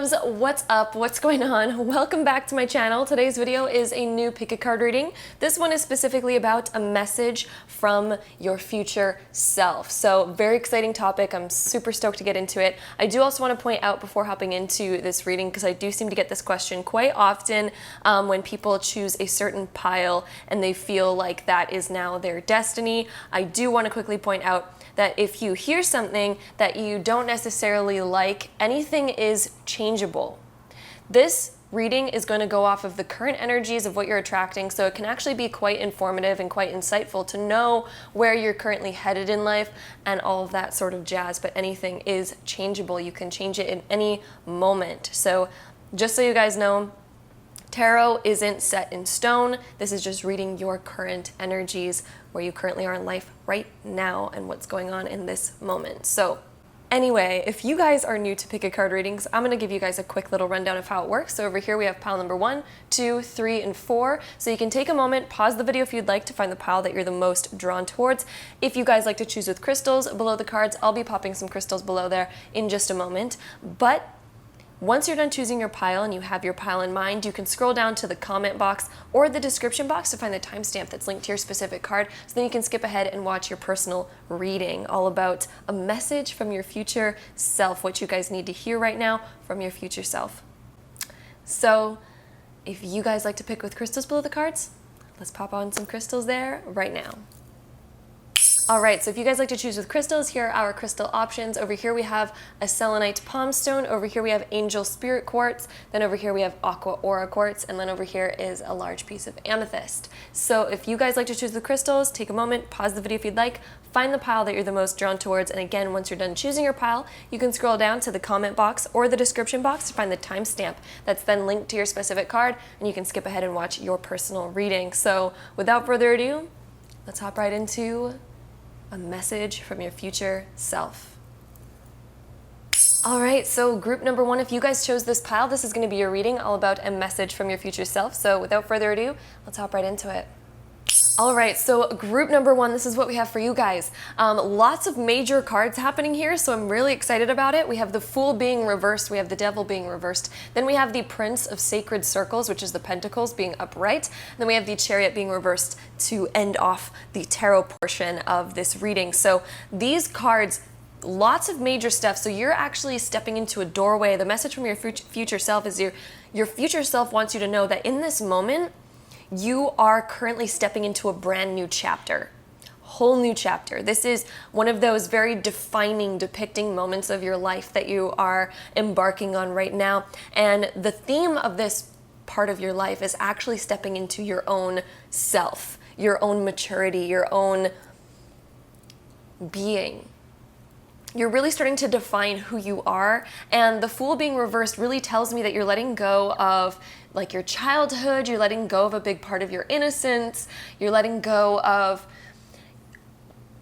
loves, what's up? What's going on? Welcome back to my channel. Today's video is a new pick a card reading. This one is specifically about a message from your future self. So very exciting topic. I'm super stoked to get into it. I do also want to point out before hopping into this reading, because I do seem to get this question quite often when people choose a certain pile and they feel like that is now their destiny. I do want to quickly point out that if you hear something that you don't necessarily like, anything is changeable. This reading is going to go off of the current energies of what you're attracting, so it can actually be quite informative and quite insightful to know where you're currently headed in life and all of that sort of jazz, but anything is changeable. You can change it in any moment. So just so you guys know, tarot isn't set in stone. This is just reading your current energies, where you currently are in life right now and what's going on in this moment. So anyway, if you guys are new to pick a card readings, I'm going to give you guys a quick little rundown of how it works. So over here we have pile number 1, 2, 3, and 4. So you can take a moment, pause the video if you'd like to find the pile that you're the most drawn towards. If you guys like to choose with crystals below the cards, I'll be popping some crystals below there in just a moment. But once you're done choosing your pile and you have your pile in mind, you can scroll down to the comment box or the description box to find the timestamp that's linked to your specific card, so then you can skip ahead and watch your personal reading all about a message from your future self, what you guys need to hear right now from your future self. So if you guys like to pick with crystals below the cards, let's pop on some crystals there right now. Alright, so if you guys like to choose with crystals, here are our crystal options. Over here we have a selenite palm stone, over here we have angel spirit quartz, then over here we have aqua aura quartz, and then over here is a large piece of amethyst. So if you guys like to choose the crystals, take a moment, pause the video if you'd like, find the pile that you're the most drawn towards, and again, once you're done choosing your pile, you can scroll down to the comment box or the description box to find the timestamp that's then linked to your specific card, and you can skip ahead and watch your personal reading. So without further ado, let's hop right into a message from your future self. All right, so group number 1, if you guys chose this pile, this is going to be your reading all about a message from your future self. So without further ado, let's hop right into it. All right, so group number 1, this is what we have for you guys. Lots of major cards happening here, so I'm really excited about it. We have the Fool being reversed, we have the Devil being reversed, then we have the Prince of Sacred Circles, which is the Pentacles, being upright, and then we have the Chariot being reversed to end off the tarot portion of this reading. So these cards, lots of major stuff. So you're actually stepping into a doorway. The message from your future self is your future self wants you to know that in this moment, you are currently stepping into a brand new chapter, whole new chapter. This is one of those very defining, depicting moments of your life that you are embarking on right now. And the theme of this part of your life is actually stepping into your own self, your own maturity, your own being. You're really starting to define who you are, and the Fool being reversed really tells me that you're letting go of like your childhood, you're letting go of a big part of your innocence, you're letting go of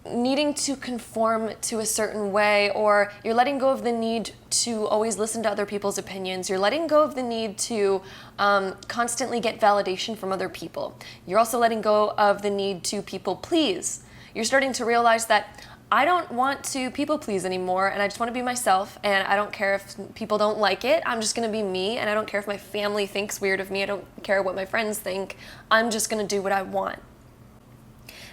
needing to conform to a certain way, or you're letting go of the need to always listen to other people's opinions. You're letting go of the need to constantly get validation from other people. You're also letting go of the need to people please. You're starting to realize that I don't want to people please anymore, and I just want to be myself, and I don't care if people don't like it. I'm just going to be me, and I don't care if my family thinks weird of me. I don't care what my friends think. I'm just going to do what I want.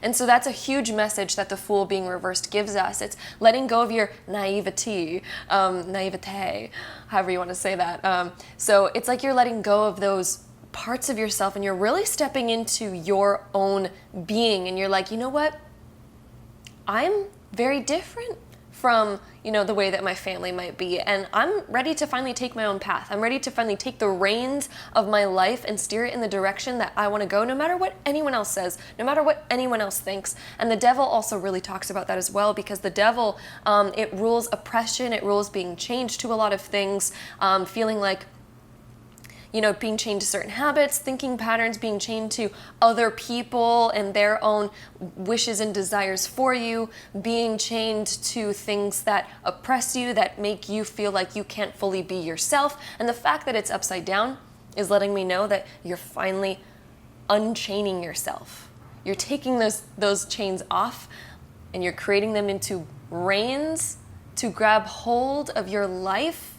And so that's a huge message that the Fool being reversed gives us. It's letting go of your naivete, however you want to say that. So it's like you're letting go of those parts of yourself, and you're really stepping into your own being, and you're like, you know what? I'm very different from, the way that my family might be, and I'm ready to finally take my own path. I'm ready to finally take the reins of my life and steer it in the direction that I want to go, no matter what anyone else says, no matter what anyone else thinks. And the Devil also really talks about that as well, because the Devil, it rules oppression, it rules being changed to a lot of things, feeling like, being chained to certain habits, thinking patterns, being chained to other people and their own wishes and desires for you, being chained to things that oppress you, that make you feel like you can't fully be yourself. And the fact that it's upside down is letting me know that you're finally unchaining yourself. You're taking those chains off, and you're creating them into reins to grab hold of your life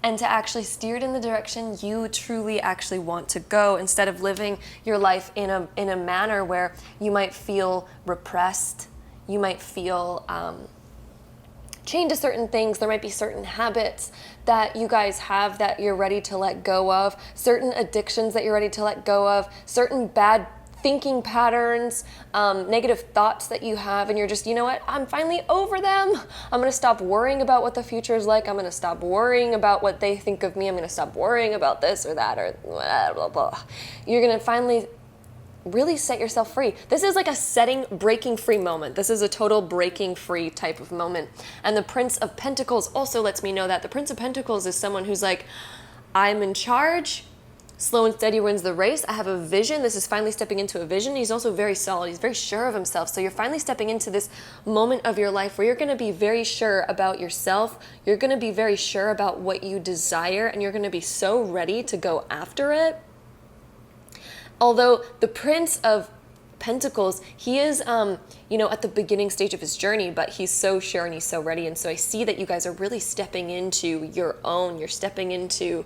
and to actually steer it in the direction you truly actually want to go, instead of living your life in a manner where you might feel repressed, you might feel chained to certain things. There might be certain habits that you guys have that you're ready to let go of, certain addictions that you're ready to let go of, certain bad thinking patterns, negative thoughts that you have, and you're just, you know what, I'm finally over them. I'm gonna stop worrying about what the future is like. I'm gonna stop worrying about what they think of me. I'm gonna stop worrying about this or that or blah, blah, blah. You're gonna finally really set yourself free. This is like a breaking free moment. This is a total breaking free type of moment. And the Prince of Pentacles also lets me know that the Prince of Pentacles is someone who's like, I'm in charge. Slow and steady wins the race. I have a vision. This is finally stepping into a vision. He's also very solid. He's very sure of himself. So you're finally stepping into this moment of your life where you're going to be very sure about yourself. You're going to be very sure about what you desire, and you're going to be so ready to go after it. Although the Prince of Pentacles, he is, at the beginning stage of his journey, but he's so sure and he's so ready. And so I see that you guys are really stepping into your own. You're stepping into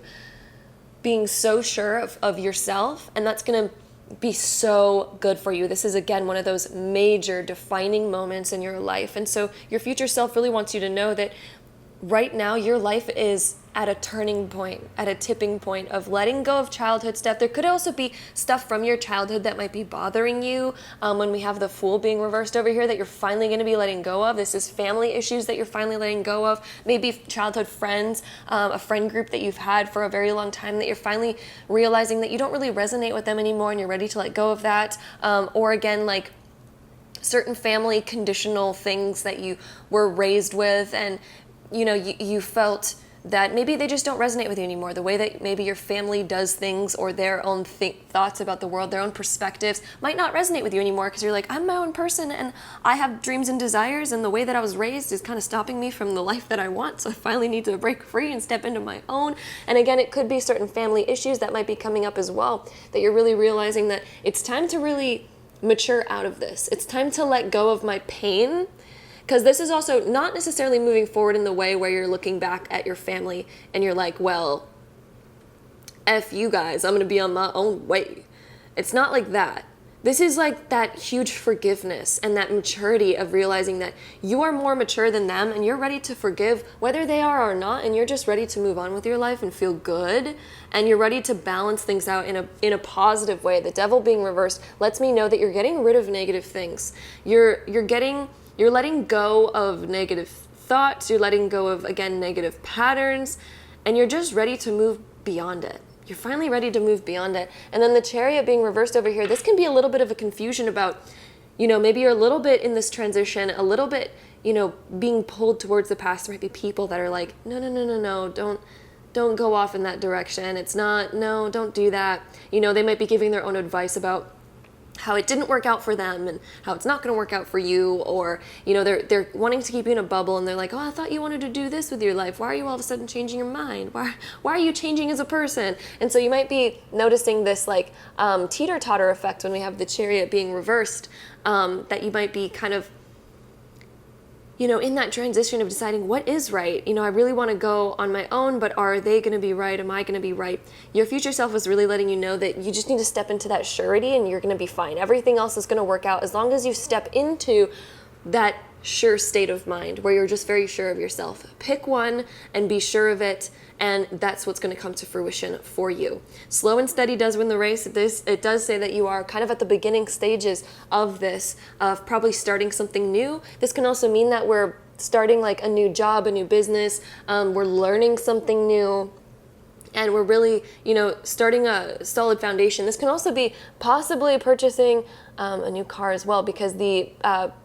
being so sure of yourself, and that's going to be so good for you. This is, again, one of those major defining moments in your life. And so your future self really wants you to know that right now your life is at a turning point, at a tipping point of letting go of childhood stuff. There could also be stuff from your childhood that might be bothering you. When we have the Fool being reversed over here, that you're finally going to be letting go of. This is family issues that you're finally letting go of. Maybe childhood friends, a friend group that you've had for a very long time that you're finally realizing that you don't really resonate with them anymore and you're ready to let go of that. Or again, like certain family conditional things that you were raised with, and you felt that maybe they just don't resonate with you anymore. The way that maybe your family does things, or their own thoughts about the world, their own perspectives might not resonate with you anymore, because you're like, I'm my own person and I have dreams and desires, and the way that I was raised is kind of stopping me from the life that I want. So I finally need to break free and step into my own. And again, it could be certain family issues that might be coming up as well, that you're really realizing that it's time to really mature out of this. It's time to let go of my pain. Because this is also not necessarily moving forward in the way where you're looking back at your family and you're like, well, F you guys, I'm going to be on my own way. It's not like that. This is like that huge forgiveness and that maturity of realizing that you are more mature than them and you're ready to forgive whether they are or not, and you're just ready to move on with your life and feel good, and you're ready to balance things out in a positive way. The Devil being reversed lets me know that you're getting rid of negative things. You're letting go of negative thoughts, you're letting go of, again, negative patterns, and you're just ready to move beyond it. You're finally ready to move beyond it. And then the Chariot being reversed over here, this can be a little bit of a confusion about, maybe you're a little bit in this transition, a little bit, being pulled towards the past. There might be people that are like, no, don't go off in that direction. It's not, no, don't do that. They might be giving their own advice about how it didn't work out for them and how it's not going to work out for you, or they're wanting to keep you in a bubble, and they're like, oh, I thought you wanted to do this with your life. Why are you all of a sudden changing your mind? Why are you changing as a person? And so you might be noticing this like teeter-totter effect when we have the Chariot being reversed, that you might be kind of in that transition of deciding what is right. I really want to go on my own, but are they going to be right? Am I going to be right? Your future self is really letting you know that you just need to step into that surety and you're going to be fine. Everything else is going to work out as long as you step into that sure state of mind where you're just very sure of yourself. Pick one and be sure of it, and that's what's going to come to fruition for you. Slow and steady does win the race. It does say that you are kind of at the beginning stages of this, of probably starting something new. This can also mean that we're starting like a new job, a new business. We're learning something new, and we're really, starting a solid foundation. This can also be possibly purchasing a new car as well, because the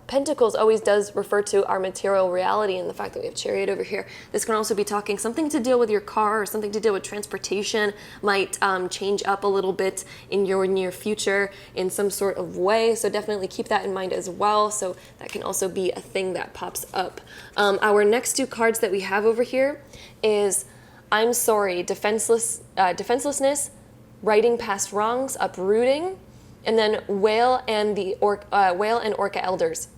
Pentacles always does refer to our material reality, and the fact that we have Chariot over here. This can also be talking something to deal with your car, or something to deal with transportation might change up a little bit in your near future in some sort of way. So definitely keep that in mind as well. So that can also be a thing that pops up. Our next two cards that we have over here is I'm sorry, defenselessness, righting past wrongs, uprooting, and then Whale and Orca elders.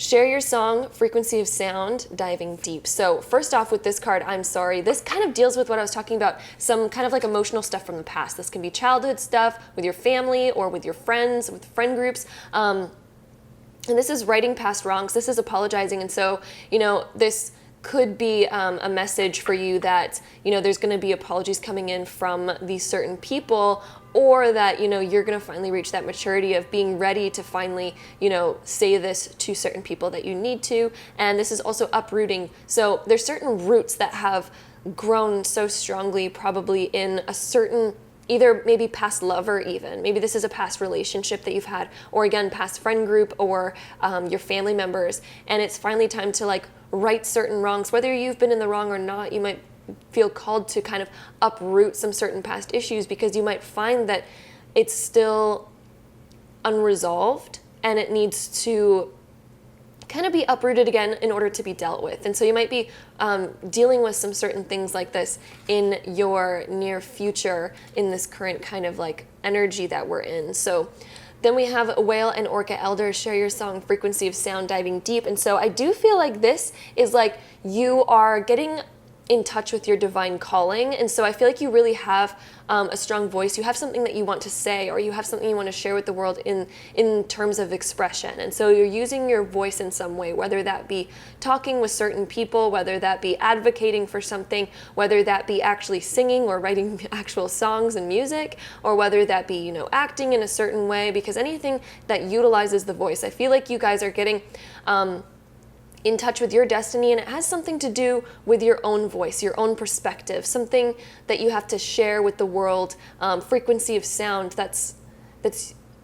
Share your song, frequency of sound, diving deep. So first off with this card, I'm sorry, this kind of deals with what I was talking about, some kind of like emotional stuff from the past. This can be childhood stuff with your family or with your friends, with friend groups. And this is righting past wrongs. This is apologizing. And so, this could be a message for you that, there's going to be apologies coming in from these certain people, or that, you're going to finally reach that maturity of being ready to finally, say this to certain people that you need to. And this is also uprooting. So there's certain roots that have grown so strongly, probably in a certain, either maybe past lover even, maybe this is a past relationship that you've had, or again, past friend group, or your family members. And it's finally time to like right certain wrongs. Whether you've been in the wrong or not, you might feel called to kind of uproot some certain past issues, because you might find that it's still unresolved and it needs to kind of be uprooted again in order to be dealt with. And so you might be dealing with some certain things like this in your near future, in this current kind of like energy that we're in. So then we have Whale and Orca Elder, share your song, frequency of sound, diving deep. And so I do feel like this is like you are getting in touch with your divine calling. And so I feel like you really have a strong voice. You have something that you want to say, or you have something you want to share with the world in terms of expression. And so you're using your voice in some way, whether that be talking with certain people, whether that be advocating for something, whether that be actually singing or writing actual songs and music, or whether that be, acting in a certain way, because anything that utilizes the voice, I feel like you guys are getting in touch with your destiny, and it has something to do with your own voice, your own perspective, something that you have to share with the world. Frequency of sound, that's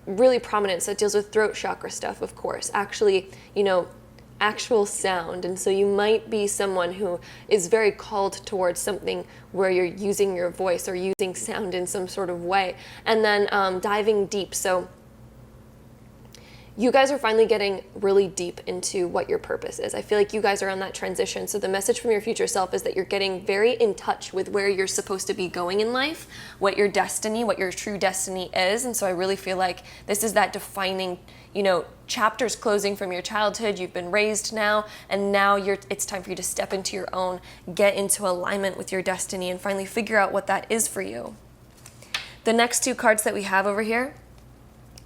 really prominent. So it deals with throat chakra stuff, of course, actually, actual sound. And so you might be someone who is very called towards something where you're using your voice or using sound in some sort of way. And then diving deep. So you guys are finally getting really deep into what your purpose is. I feel like you guys are on that transition. So the message from your future self is that you're getting very in touch with where you're supposed to be going in life, what your destiny, what your true destiny is. And so I really feel like this is that defining, chapters closing from your childhood. You've been raised now, and now it's time for you to step into your own, get into alignment with your destiny, and finally figure out what that is for you. The next two cards that we have over here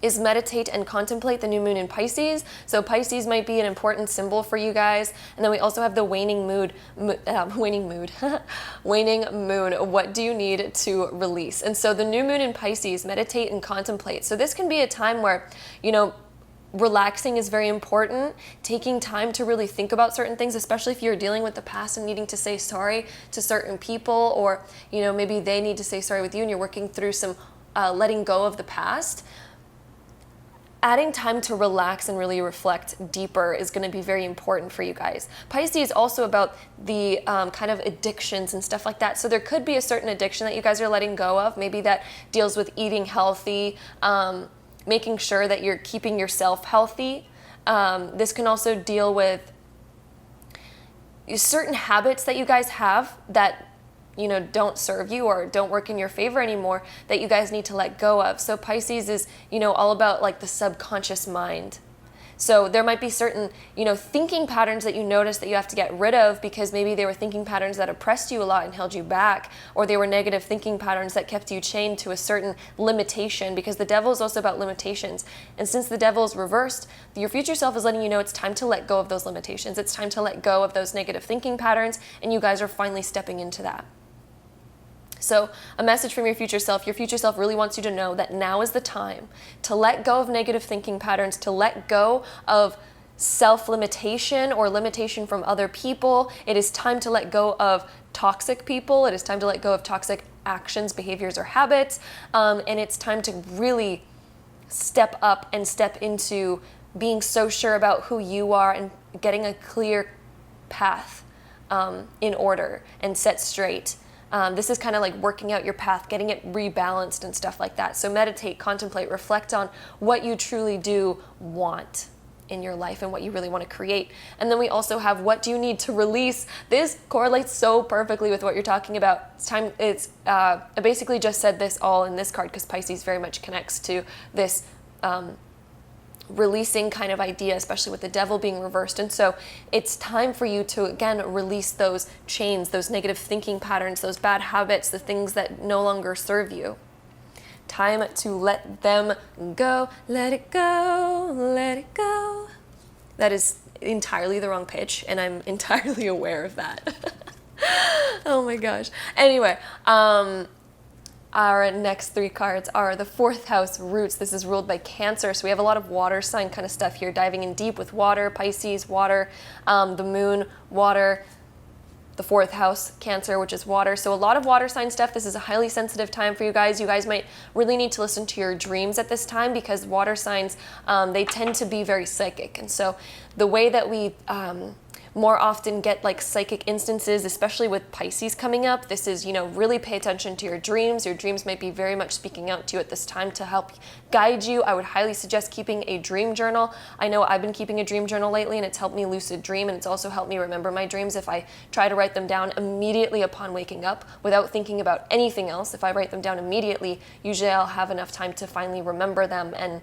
is meditate and contemplate the new moon in Pisces. So Pisces might be an important symbol for you guys. And then we also have the waning moon. What do you need to release? And so the new moon in Pisces, meditate and contemplate. So this can be a time where, relaxing is very important, taking time to really think about certain things, especially if you're dealing with the past and needing to say sorry to certain people, or, maybe they need to say sorry with you and you're working through some letting go of the past. Adding time to relax and really reflect deeper is going to be very important for you guys. Pisces is also about the kind of addictions and stuff like that. So there could be a certain addiction that you guys are letting go of. Maybe that deals with eating healthy, making sure that you're keeping yourself healthy. This can also deal with certain habits that you guys have that don't serve you or don't work in your favor anymore, that you guys need to let go of. So Pisces is, all about like the subconscious mind. So there might be certain, thinking patterns that you notice that you have to get rid of, because maybe they were thinking patterns that oppressed you a lot and held you back, or they were negative thinking patterns that kept you chained to a certain limitation, because the devil is also about limitations. And since the devil is reversed, your future self is letting you know it's time to let go of those limitations. It's time to let go of those negative thinking patterns, and you guys are finally stepping into that. So a message from your future self really wants you to know that now is the time to let go of negative thinking patterns, to let go of self-limitation or limitation from other people. It is time to let go of toxic people. It is time to let go of toxic actions, behaviors, or habits. And it's time to really step up and step into being so sure about who you are and getting a clear path in order and set straight. This is kind of like working out your path, getting it rebalanced and stuff like that. So meditate, contemplate, reflect on what you truly do want in your life and what you really want to create. And then we also have, what do you need to release? This correlates so perfectly with what you're talking about. I basically just said this all in this card, because Pisces very much connects to this releasing kind of idea, especially with the devil being reversed. And so it's time for you to, again, release those chains, those negative thinking patterns, those bad habits, the things that no longer serve you. Time to let them go. Let it go, let it go. That is entirely the wrong pitch, and I'm entirely aware of that. Oh my gosh. Anyway, our next three cards are the fourth house, roots. This is ruled by Cancer. So we have a lot of water sign kind of stuff here, diving in deep with water, Pisces, water, the moon, water, the fourth house, Cancer, which is water. So a lot of water sign stuff. This is a highly sensitive time for you guys. You guys might really need to listen to your dreams at this time, because water signs, they tend to be very psychic. And so the way that we more often get like psychic instances, especially with Pisces coming up, this is, you know, really pay attention to your dreams. Your dreams might be very much speaking out to you at this time to help guide you. I would highly suggest keeping a dream journal. I know I've been keeping a dream journal lately, and it's helped me lucid dream, and it's also helped me remember my dreams. If I try to write them down immediately upon waking up without thinking about anything else, if I write them down immediately, usually I'll have enough time to finally remember them and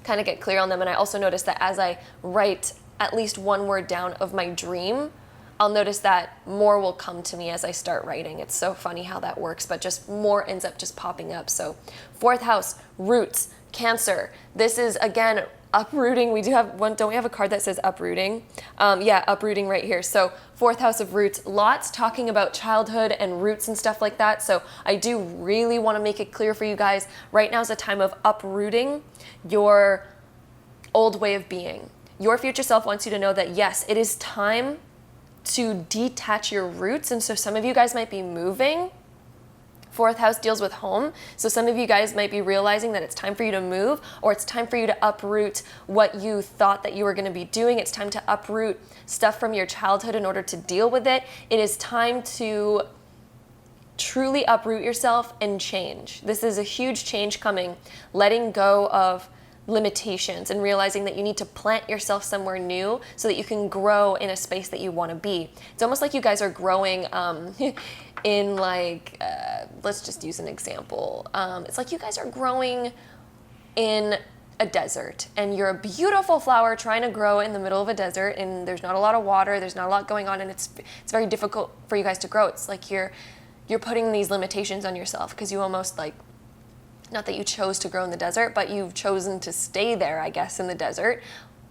kind of get clear on them. And I also notice that as I write at least one word down of my dream, I'll notice that more will come to me as I start writing. It's so funny how that works, but just more ends up just popping up. So fourth house, roots, Cancer. This is, again, uprooting. We do have one, don't we have a card that says uprooting? Yeah, uprooting right here. So fourth house of roots, lots talking about childhood and roots and stuff like that. So I do really want to make it clear for you guys, right now is a time of uprooting your old way of being. Your future self wants you to know that, yes, it is time to detach your roots. And so some of you guys might be moving. Fourth house deals with home. So some of you guys might be realizing that it's time for you to move, or it's time for you to uproot what you thought that you were going to be doing. It's time to uproot stuff from your childhood in order to deal with it. It is time to truly uproot yourself and change. This is a huge change coming, letting go of limitations and realizing that you need to plant yourself somewhere new so that you can grow in a space that you want to be. It's almost like you guys are growing in like, let's just use an example. It's like you guys are growing in a desert, and you're a beautiful flower trying to grow in the middle of a desert, and there's not a lot of water, there's not a lot going on, and it's very difficult for you guys to grow. It's like you're putting these limitations on yourself because you almost like, not that you chose to grow in the desert, but you've chosen to stay there, I guess, in the desert.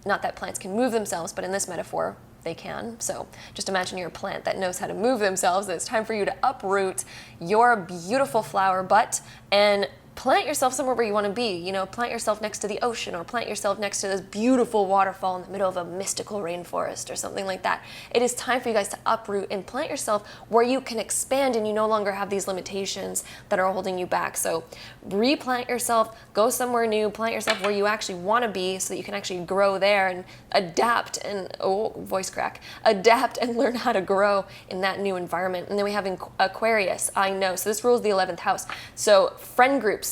Not that plants can move themselves, but in this metaphor, they can. So just imagine you're a plant that knows how to move themselves. It's time for you to uproot your beautiful flower butt and plant yourself somewhere where you want to be. You know, plant yourself next to the ocean, or plant yourself next to this beautiful waterfall in the middle of a mystical rainforest or something like that. It is time for you guys to uproot and plant yourself where you can expand and you no longer have these limitations that are holding you back. So replant yourself, go somewhere new, plant yourself where you actually want to be so that you can actually grow there and adapt and, oh, voice crack, adapt and learn how to grow in that new environment. And then we have Aquarius, I know. So this rules the 11th house. So friend groups,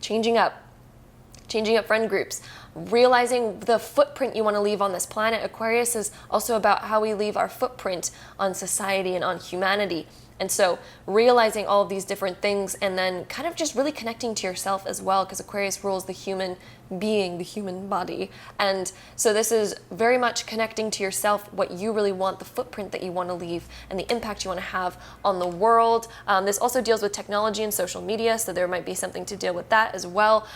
changing up friend groups, realizing the footprint you want to leave on this planet. Aquarius is also about how we leave our footprint on society and on humanity. And so realizing all of these different things, and then kind of just really connecting to yourself as well, because Aquarius rules the human being, the human body. And so this is very much connecting to yourself, what you really want, the footprint that you want to leave, and the impact you want to have on the world. This also deals with technology and social media, so there might be something to deal with that as well.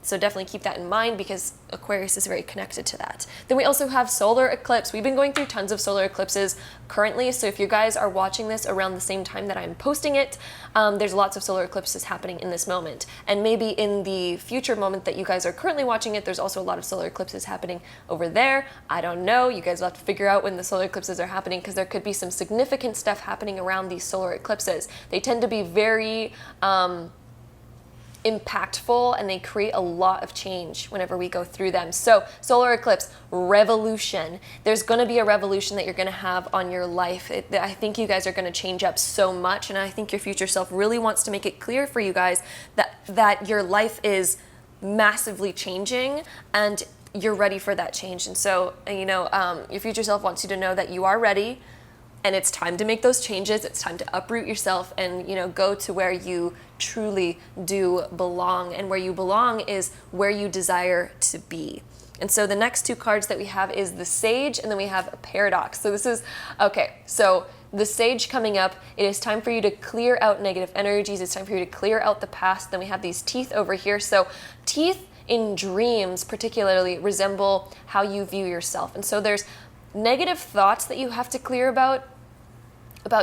So definitely keep that in mind, because Aquarius is very connected to that. Then we also have solar eclipse. We've been going through tons of solar eclipses currently, so if you guys are watching this around the same time that I'm posting it, there's lots of solar eclipses happening in this moment. And maybe in the future moment that you guys are currently watching it, there's also a lot of solar eclipses happening over there. I don't know. You guys will have to figure out when the solar eclipses are happening, because there could be some significant stuff happening around these solar eclipses. They tend to be very impactful, and they create a lot of change whenever we go through them. So solar eclipse, revolution. There's going to be a revolution that you're going to have on your life. I think you guys are going to change up so much, and I think your future self really wants to make it clear for you guys that your life is massively changing and you're ready for that change. And so, you know, your future self wants you to know that you are ready. And it's time to make those changes. It's time to uproot yourself and, you know, go to where you truly do belong. And where you belong is where you desire to be. And so the next two cards that we have is the Sage, and then we have a Paradox. So this is, okay, so the Sage coming up, it is time for you to clear out negative energies. It's time for you to clear out the past. Then we have these teeth over here. So teeth in dreams particularly resemble how you view yourself. And so there's negative thoughts that you have to clear about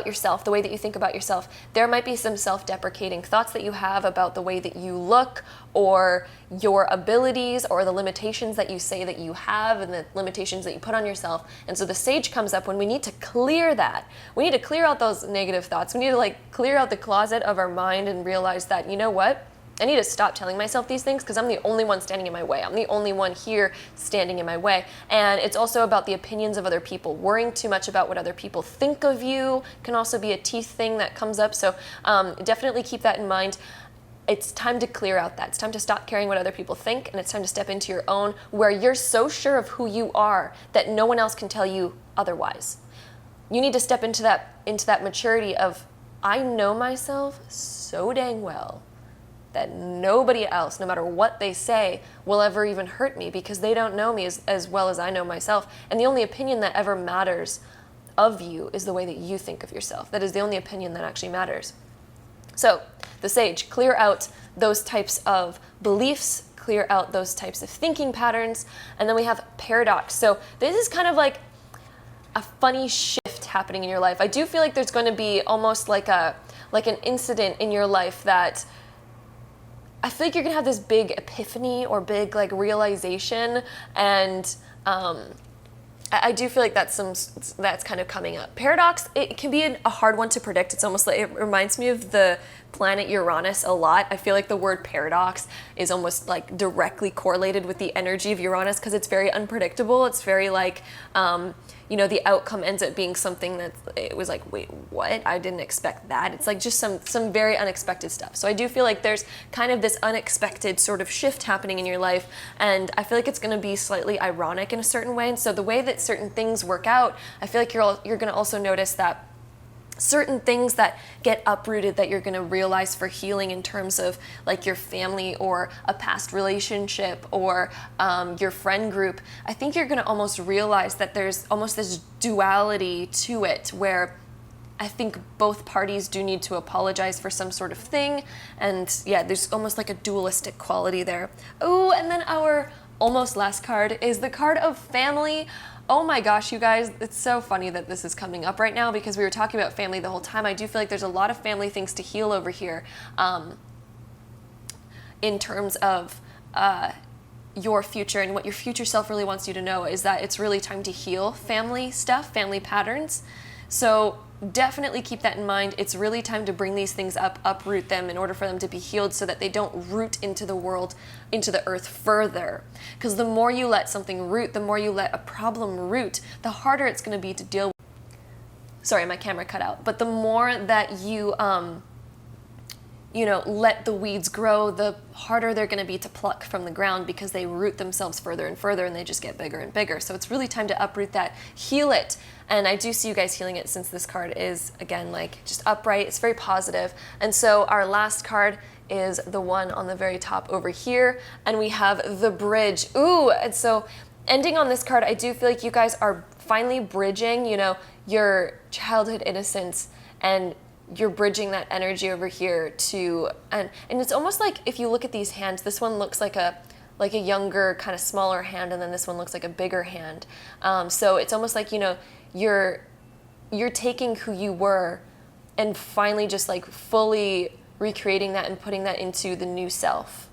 yourself, the way that you think about yourself. There might be some self-deprecating thoughts that you have about the way that you look or your abilities or the limitations that you say that you have and the limitations that you put on yourself. And so the Sage comes up when we need to clear that. We need to clear out those negative thoughts. We need to like clear out the closet of our mind and realize that, you know what? I need to stop telling myself these things because I'm the only one standing in my way. I'm the only one here standing in my way. And it's also about the opinions of other people. Worrying too much about what other people think of you can also be a teeth thing that comes up. So definitely keep that in mind. It's time to clear out that. It's time to stop caring what other people think, and it's time to step into your own, where you're so sure of who you are that no one else can tell you otherwise. You need to step into that maturity of, I know myself so dang well that nobody else, no matter what they say, will ever even hurt me because they don't know me as well as I know myself. And the only opinion that ever matters of you is the way that you think of yourself. That is the only opinion that actually matters. So the Sage, clear out those types of beliefs, clear out those types of thinking patterns. And then we have Paradox. So this is kind of like a funny shift happening in your life. I do feel like there's going to be almost like an incident in your life that I feel like you're gonna have this big epiphany or big like realization, and I do feel like that's kind of coming up. Paradox, it can be a hard one to predict. It's almost like, it reminds me of the planet Uranus a lot. I feel like the word paradox is almost like directly correlated with the energy of Uranus because it's very unpredictable. It's very like, you know, the outcome ends up being something that it was like, wait, what? I didn't expect that. It's like just some very unexpected stuff. So I do feel like there's kind of this unexpected sort of shift happening in your life, and I feel like it's going to be slightly ironic in a certain way. And so the way that certain things work out, I feel like you're going to also notice that certain things that get uprooted that you're going to realize for healing in terms of like your family or a past relationship or your friend group, I think you're going to almost realize that there's almost this duality to it where I think both parties do need to apologize for some sort of thing. And yeah, there's almost like a dualistic quality there. Oh, and then our almost last card is the card of family. Oh my gosh, you guys, it's so funny that this is coming up right now because we were talking about family the whole time. I do feel like there's a lot of family things to heal over here in terms of your future, and what your future self really wants you to know is that it's really time to heal family stuff, family patterns. So definitely keep that in mind. It's really time to bring these things up, uproot them in order for them to be healed so that they don't root into the world, into the earth further. Because the more you let something root, the more you let a problem root, the harder it's going to be to deal with. Sorry, my camera cut out. But the more that you, you know, let the weeds grow, the harder they're going to be to pluck from the ground because they root themselves further and further and they just get bigger and bigger. So it's really time to uproot that, heal it. And I do see you guys healing it since this card is, again, like just upright. It's very positive. And so our last card is the one on the very top over here. And we have the Bridge. Ooh, and so ending on this card, I do feel like you guys are finally bridging, you know, your childhood innocence, and you're bridging that energy over here to, and it's almost like if you look at these hands, this one looks like a younger, kind of smaller hand, and then this one looks like a bigger hand. So it's almost like, you know, you're taking who you were and finally just like fully recreating that and putting that into the new self.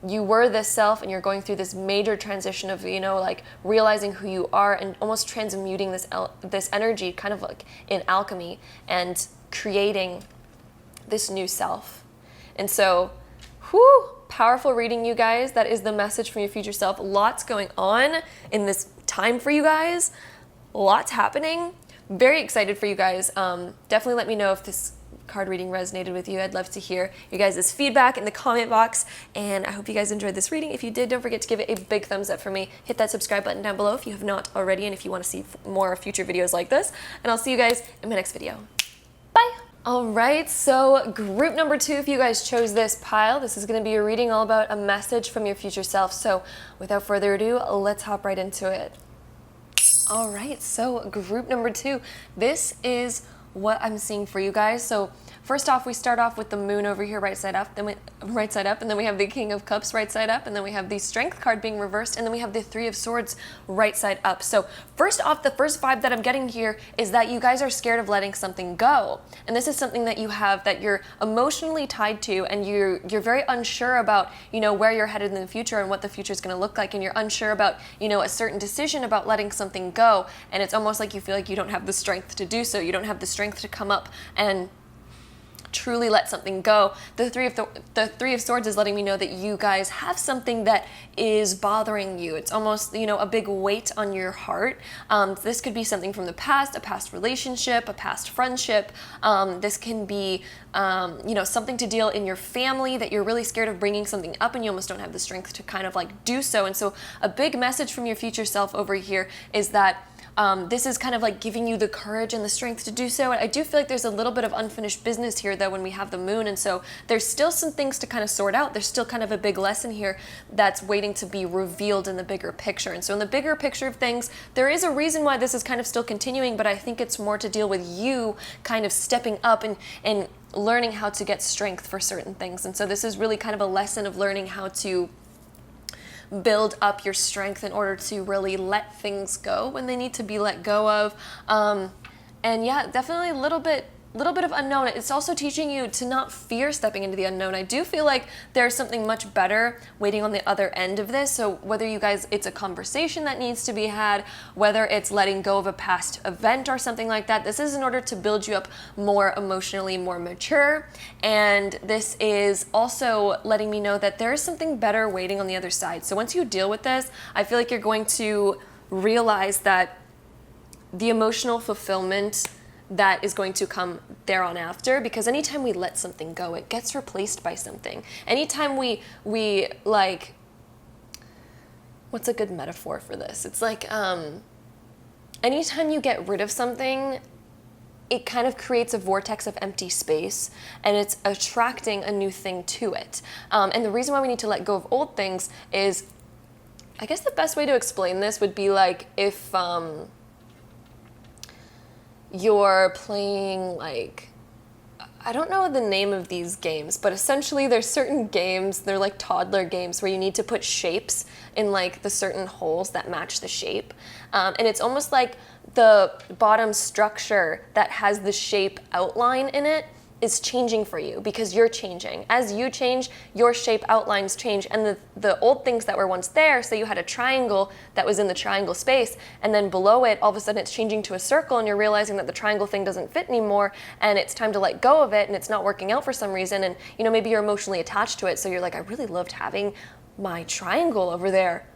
You were this self and you're going through this major transition of, you know, like realizing who you are and almost transmuting this energy kind of like in alchemy and creating this new self. And so, whew, powerful reading, you guys. That is the message from your future self. Lots going on in this time for you guys. Lots happening. Very excited for you guys. Definitely let me know if this card reading resonated with you. I'd love to hear your guys' feedback in the comment box, and I hope you guys enjoyed this reading. If you did, don't forget to give it a big thumbs up for me. Hit that subscribe button down below if you have not already, and if you want to see more future videos like this, and I'll see you guys in my next video. Bye! All right, so group number 2, if you guys chose this pile, this is going to be a reading all about a message from your future self. So without further ado, let's hop right into it. All right, so group number 2, this is what I'm seeing for you guys. So first off, we start off with the moon over here right side up, and then we have the King of Cups right side up, and then we have the Strength card being reversed, and then we have the Three of Swords right side up. So first off, the first vibe that I'm getting here is that you guys are scared of letting something go. And this is something that you have that you're emotionally tied to, and you're very unsure about, where you're headed in the future and what the future is going to look like, and you're unsure about, a certain decision about letting something go, and it's almost like you feel like you don't have the strength to do so. You don't have the strength to come up and truly let something go. The Three of Swords is letting me know that you guys have something that is bothering you. It's almost, a big weight on your heart. This could be something from the past, a past relationship, a past friendship. This can be, something to deal in your family that you're really scared of bringing something up and you almost don't have the strength to kind of like do so. And so a big message from your future self over here is that this is kind of like giving you the courage and the strength to do so. And I do feel like there's a little bit of unfinished business here though when we have the moon, and so there's still some things to kind of sort out. There's still kind of a big lesson here that's waiting to be revealed in the bigger picture. And so in the bigger picture of things, there is a reason why this is kind of still continuing, but I think it's more to deal with you kind of stepping up and learning how to get strength for certain things. And so this is really kind of a lesson of learning how to build up your strength in order to really let things go when they need to be let go of. And yeah, definitely a little bit of unknown. It's also teaching you to not fear stepping into the unknown. I do feel like there's something much better waiting on the other end of this. So whether you guys, it's a conversation that needs to be had, whether it's letting go of a past event or something like that, this is in order to build you up more emotionally, more mature. And this is also letting me know that there is something better waiting on the other side. So once you deal with this, I feel like you're going to realize that the emotional fulfillment that is going to come there on after, because anytime we let something go, it gets replaced by something. Anytime we like, what's a good metaphor for this? It's like, anytime you get rid of something, it kind of creates a vortex of empty space, and it's attracting a new thing to it. And the reason why we need to let go of old things is, I guess the best way to explain this would be like if, you're playing, like, I don't know the name of these games, but essentially there's certain games, they're like toddler games where you need to put shapes in like the certain holes that match the shape. And it's almost like the bottom structure that has the shape outline in it is changing for you because you're changing. As you change, your shape outlines change, and the old things that were once there, so you had a triangle that was in the triangle space, and then below it, all of a sudden it's changing to a circle, and you're realizing that the triangle thing doesn't fit anymore, and it's time to let go of it, and it's not working out for some reason, and maybe you're emotionally attached to it, so you're like, I really loved having my triangle over there.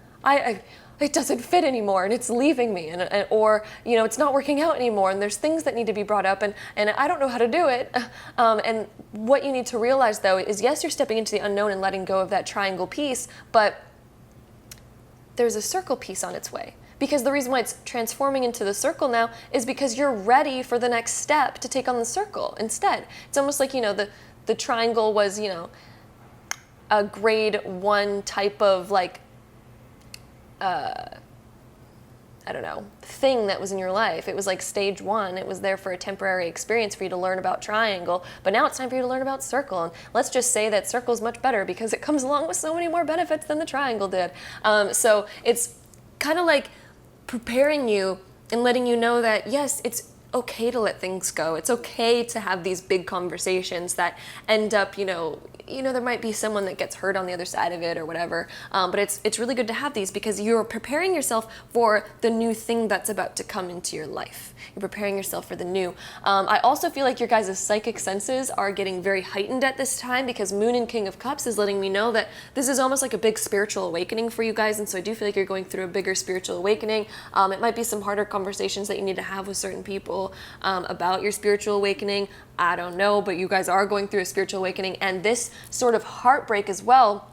It doesn't fit anymore and it's leaving me, or it's not working out anymore, and there's things that need to be brought up, and I don't know how to do it. And what you need to realize though is, yes, you're stepping into the unknown and letting go of that triangle piece, but there's a circle piece on its way. Because the reason why it's transforming into the circle now is because you're ready for the next step to take on the circle instead. It's almost like, the triangle was, a grade 1 type of like, I don't know, thing that was in your life. It was like stage 1. It was there for a temporary experience for you to learn about triangle, but now it's time for you to learn about circle. And let's just say that circle is much better because it comes along with so many more benefits than the triangle did. So it's kind of like preparing you and letting you know that, yes, it's okay to let things go. It's okay to have these big conversations that end up, there might be someone that gets hurt on the other side of it or whatever, but it's really good to have these because you're preparing yourself for the new thing that's about to come into your life. You're preparing yourself for the new. I also feel like your guys' psychic senses are getting very heightened at this time because Moon and King of Cups is letting me know that this is almost like a big spiritual awakening for you guys, and so I do feel like you're going through a bigger spiritual awakening. It might be some harder conversations that you need to have with certain people, people about your spiritual awakening. I don't know, but you guys are going through a spiritual awakening, and this sort of heartbreak as well,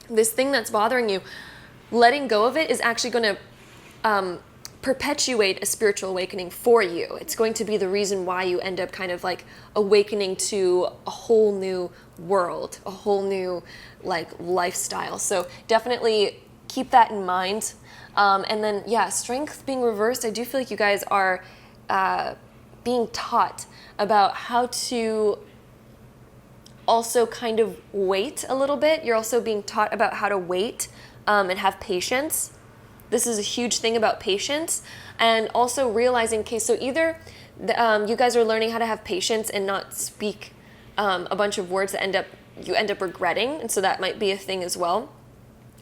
this thing that's bothering you, letting go of it is actually going to perpetuate a spiritual awakening for you. It's going to be the reason why you end up kind of like awakening to a whole new world, a whole new like lifestyle. So definitely keep that in mind. And then, yeah, strength being reversed, I do feel like you guys are being taught about how to also kind of wait a little bit. You're also being taught about how to wait and have patience. This is a huge thing about patience, and also realizing, okay, so either you guys are learning how to have patience and not speak a bunch of words that you end up regretting, and so that might be a thing as well.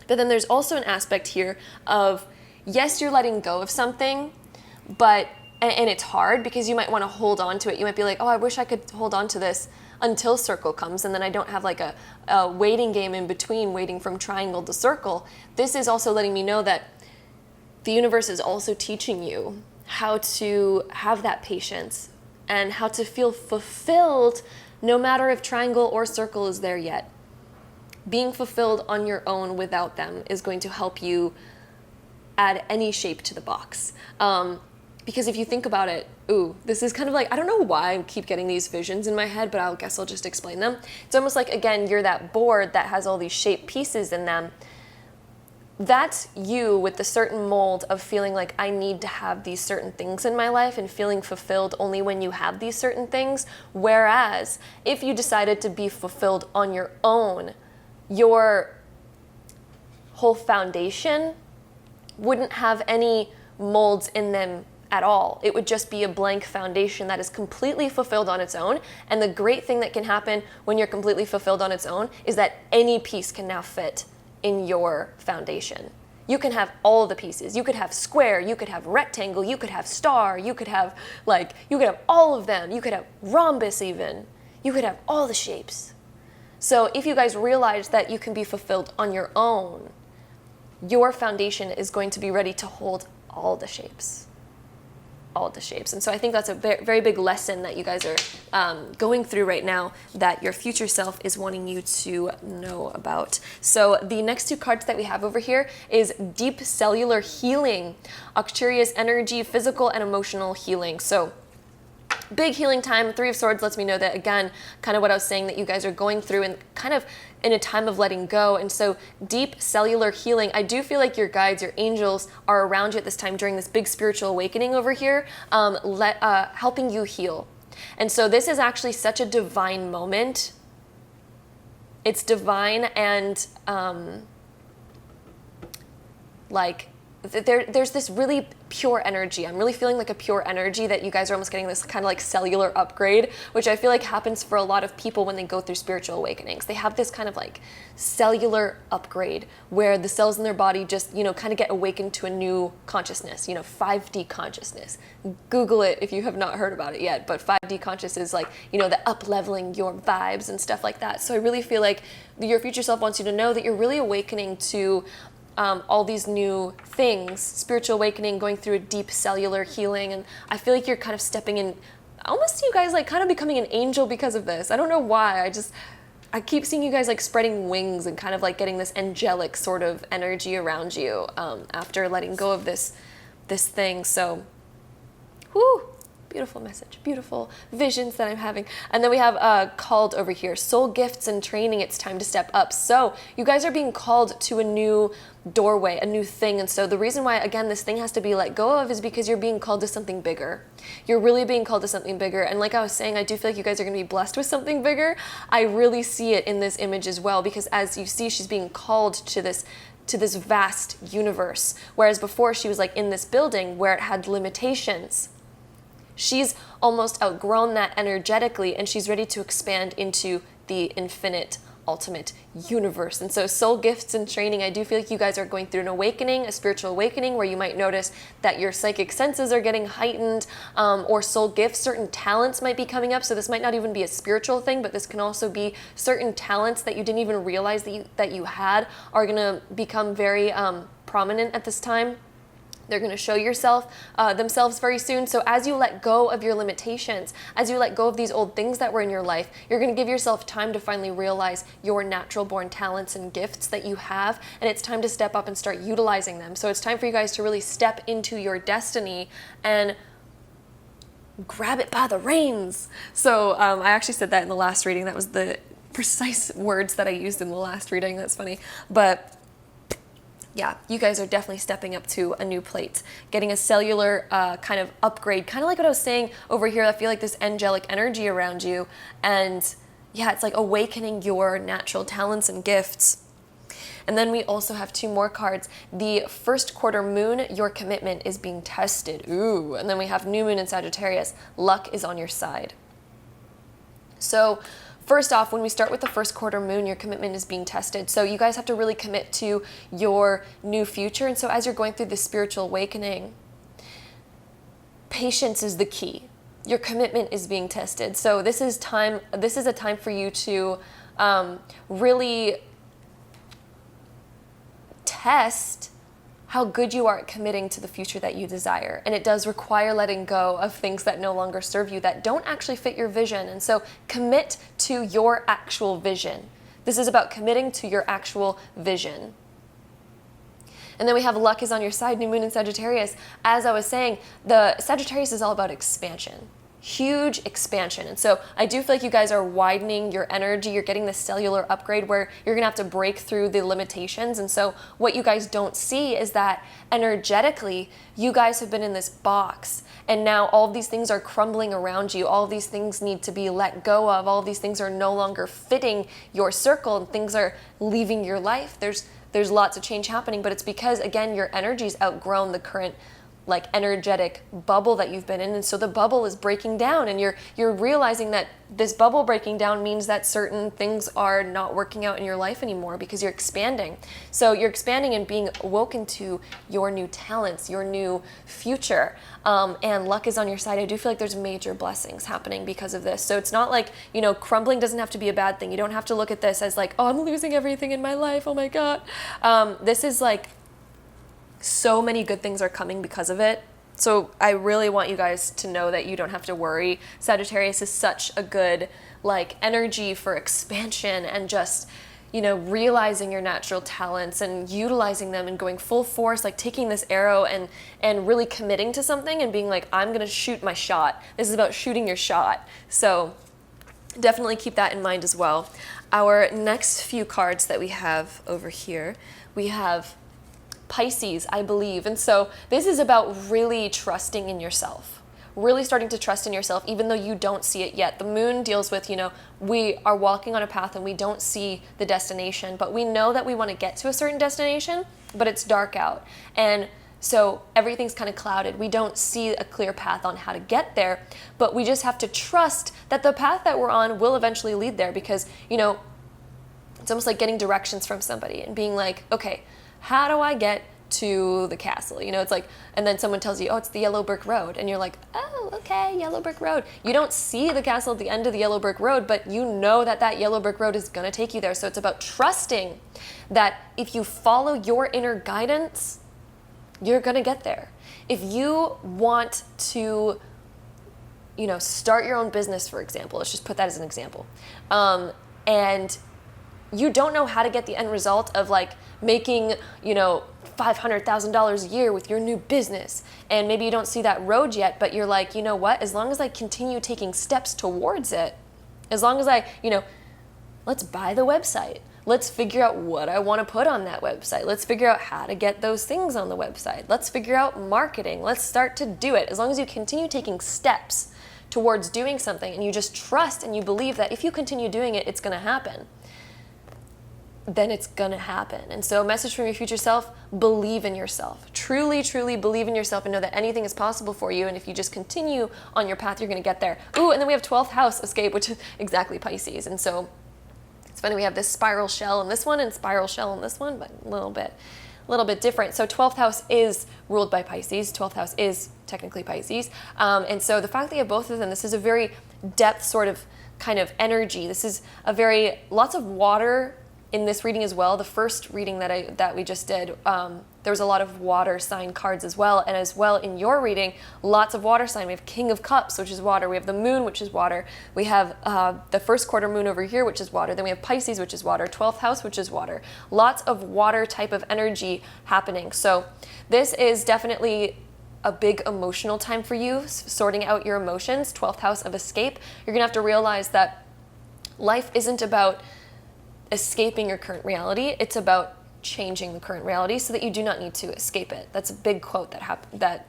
But then there's also an aspect here of, yes, you're letting go of something, but, and it's hard because you might want to hold on to it. You might be like, oh, I wish I could hold on to this until circle comes, and then I don't have like a waiting game in between, waiting from triangle to circle. This is also letting me know that the universe is also teaching you how to have that patience and how to feel fulfilled no matter if triangle or circle is there yet. Being fulfilled on your own without them is going to help you add any shape to the box. Because if you think about it, this is kind of like, I don't know why I keep getting these visions in my head, but I guess I'll just explain them. It's almost like, again, you're that board that has all these shaped pieces in them. That's you with the certain mold of feeling like I need to have these certain things in my life and feeling fulfilled only when you have these certain things. Whereas if you decided to be fulfilled on your own, your whole foundation wouldn't have any molds in them at all. It would just be a blank foundation that is completely fulfilled on its own. And the great thing that can happen when you're completely fulfilled on its own is that any piece can now fit in your foundation. You can have all the pieces. You could have square, you could have rectangle, you could have star, you could have all of them. You could have rhombus even. You could have all the shapes. So if you guys realize that you can be fulfilled on your own, your foundation is going to be ready to hold all the shapes. All the shapes. And so I think that's a very, very big lesson that you guys are going through right now that your future self is wanting you to know about. So the next two cards that we have over here is deep cellular healing, Arcturus energy, physical and emotional healing. So big healing time. Three of Swords lets me know that, again, kind of what I was saying, that you guys are going through and kind of in a time of letting go. And so deep cellular healing, I do feel like your guides, your angels are around you at this time during this big spiritual awakening over here, helping you heal. And so this is actually such a divine moment. It's divine, and there's this really pure energy. I'm really feeling like a pure energy that you guys are almost getting this kind of like cellular upgrade, which I feel like happens for a lot of people when they go through spiritual awakenings. They have this kind of like cellular upgrade where the cells in their body just, kind of get awakened to a new consciousness, 5D consciousness. Google it if you have not heard about it yet, but 5D consciousness is like, the up-leveling your vibes and stuff like that. So I really feel like your future self wants you to know that you're really awakening to all these new things, spiritual awakening, going through a deep cellular healing. And I feel like you're kind of stepping in, almost you guys like kind of becoming an angel because of this. I don't know why. I keep seeing you guys like spreading wings and kind of like getting this angelic sort of energy around you after letting go of this thing. So, whoo. Beautiful message, beautiful visions that I'm having. And then we have called over here, soul gifts and training, it's time to step up. So you guys are being called to a new doorway, a new thing. And so the reason why, again, this thing has to be let go of is because you're being called to something bigger. You're really being called to something bigger. And like I was saying, I do feel like you guys are going to be blessed with something bigger. I really see it in this image as well, because as you see, she's being called to this vast universe. Whereas before she was like in this building where it had limitations. She's almost outgrown that energetically, and she's ready to expand into the infinite, ultimate universe. And so soul gifts and training, I do feel like you guys are going through an awakening, a spiritual awakening, where you might notice that your psychic senses are getting heightened, or soul gifts, certain talents might be coming up. So this might not even be a spiritual thing, but this can also be certain talents that you didn't even realize that you had are going to become very prominent at this time. They're going to show themselves very soon. So as you let go of your limitations, as you let go of these old things that were in your life, you're going to give yourself time to finally realize your natural born talents and gifts that you have. And it's time to step up and start utilizing them. So it's time for you guys to really step into your destiny and grab it by the reins. So I actually said that in the last reading. That was the precise words that I used in the last reading. That's funny. But yeah, you guys are definitely stepping up to a new plate, getting a cellular kind of upgrade, kind of like what I was saying over here. I feel like this angelic energy around you. And yeah, it's like awakening your natural talents and gifts. And then we also have 2 more cards. The first quarter moon, your commitment is being tested. Ooh. And then we have new moon in Sagittarius. Luck is on your side. So first off, when we start with the first quarter moon, your commitment is being tested. So you guys have to really commit to your new future. And so as you're going through this spiritual awakening, patience is the key. Your commitment is being tested. So this is a time for you to really test how good you are at committing to the future that you desire. And it does require letting go of things that no longer serve you, that don't actually fit your vision. And so commit to your actual vision. This is about committing to your actual vision. And then we have luck is on your side, new moon in Sagittarius. As I was saying, the Sagittarius is all about expansion. Huge expansion. And so I do feel like you guys are widening your energy. You're getting this cellular upgrade where you're going to have to break through the limitations. And so what you guys don't see is that energetically, you guys have been in this box. And now all of these things are crumbling around you. All of these things need to be let go of. All of these things are no longer fitting your circle and things are leaving your life. There's lots of change happening, but it's because, again, your energy's outgrown the current like energetic bubble that you've been in. And so the bubble is breaking down and you're realizing that this bubble breaking down means that certain things are not working out in your life anymore because you're expanding. So you're expanding and being awoken to your new talents, your new future. And luck is on your side. I do feel like there's major blessings happening because of this. So it's not like, crumbling doesn't have to be a bad thing. You don't have to look at this as like, oh, I'm losing everything in my life. Oh my God. This is like, so many good things are coming because of it. So I really want you guys to know that you don't have to worry. Sagittarius is such a good like energy for expansion and just, realizing your natural talents and utilizing them and going full force, like taking this arrow and really committing to something and being like, I'm going to shoot my shot. This is about shooting your shot. So definitely keep that in mind as well. Our next few cards that we have over here, we have Pisces, I believe. And so this is about really trusting in yourself, really starting to trust in yourself, even though you don't see it yet. The moon deals with, we are walking on a path and we don't see the destination, but we know that we want to get to a certain destination, but it's dark out. And so everything's kind of clouded. We don't see a clear path on how to get there, but we just have to trust that the path that we're on will eventually lead there because, it's almost like getting directions from somebody and being like, okay, how do I get to the castle? It's like, and then someone tells you, oh, it's the yellow brick road. And you're like, oh, okay, yellow brick road. You don't see the castle at the end of the yellow brick road, but you know that yellow brick road is going to take you there. So it's about trusting that if you follow your inner guidance, you're going to get there. If you want to, start your own business, for example, let's just put that as an example. And you don't know how to get the end result of like making, $500,000 a year with your new business. And maybe you don't see that road yet, but you're like, you know what? As long as I continue taking steps towards it, as long as I, let's buy the website. Let's figure out what I want to put on that website. Let's figure out how to get those things on the website. Let's figure out marketing. Let's start to do it. As long as you continue taking steps towards doing something and you just trust and you believe that if you continue doing it, it's going to happen, then it's going to happen. And so a message from your future self, believe in yourself. Truly, truly believe in yourself and know that anything is possible for you. And if you just continue on your path, you're going to get there. Ooh, and then we have 12th house escape, which is exactly Pisces. And so it's funny, we have this spiral shell in this one and spiral shell in this one, but a little bit different. So 12th house is ruled by Pisces. 12th house is technically Pisces. And so the fact that you have both of them, this is a very depth sort of kind of energy. This is a lots of water in this reading as well. The first reading that we just did, there was a lot of water sign cards as well. And as well in your reading, lots of water sign. We have King of Cups, which is water. We have the Moon, which is water. We have the first quarter moon over here, which is water. Then we have Pisces, which is water. 12th house, which is water. Lots of water type of energy happening. So this is definitely a big emotional time for you, sorting out your emotions. 12th house of escape. You're gonna have to realize that life isn't about escaping your current reality. It's about changing the current reality so that you do not need to escape it. That's a big quote that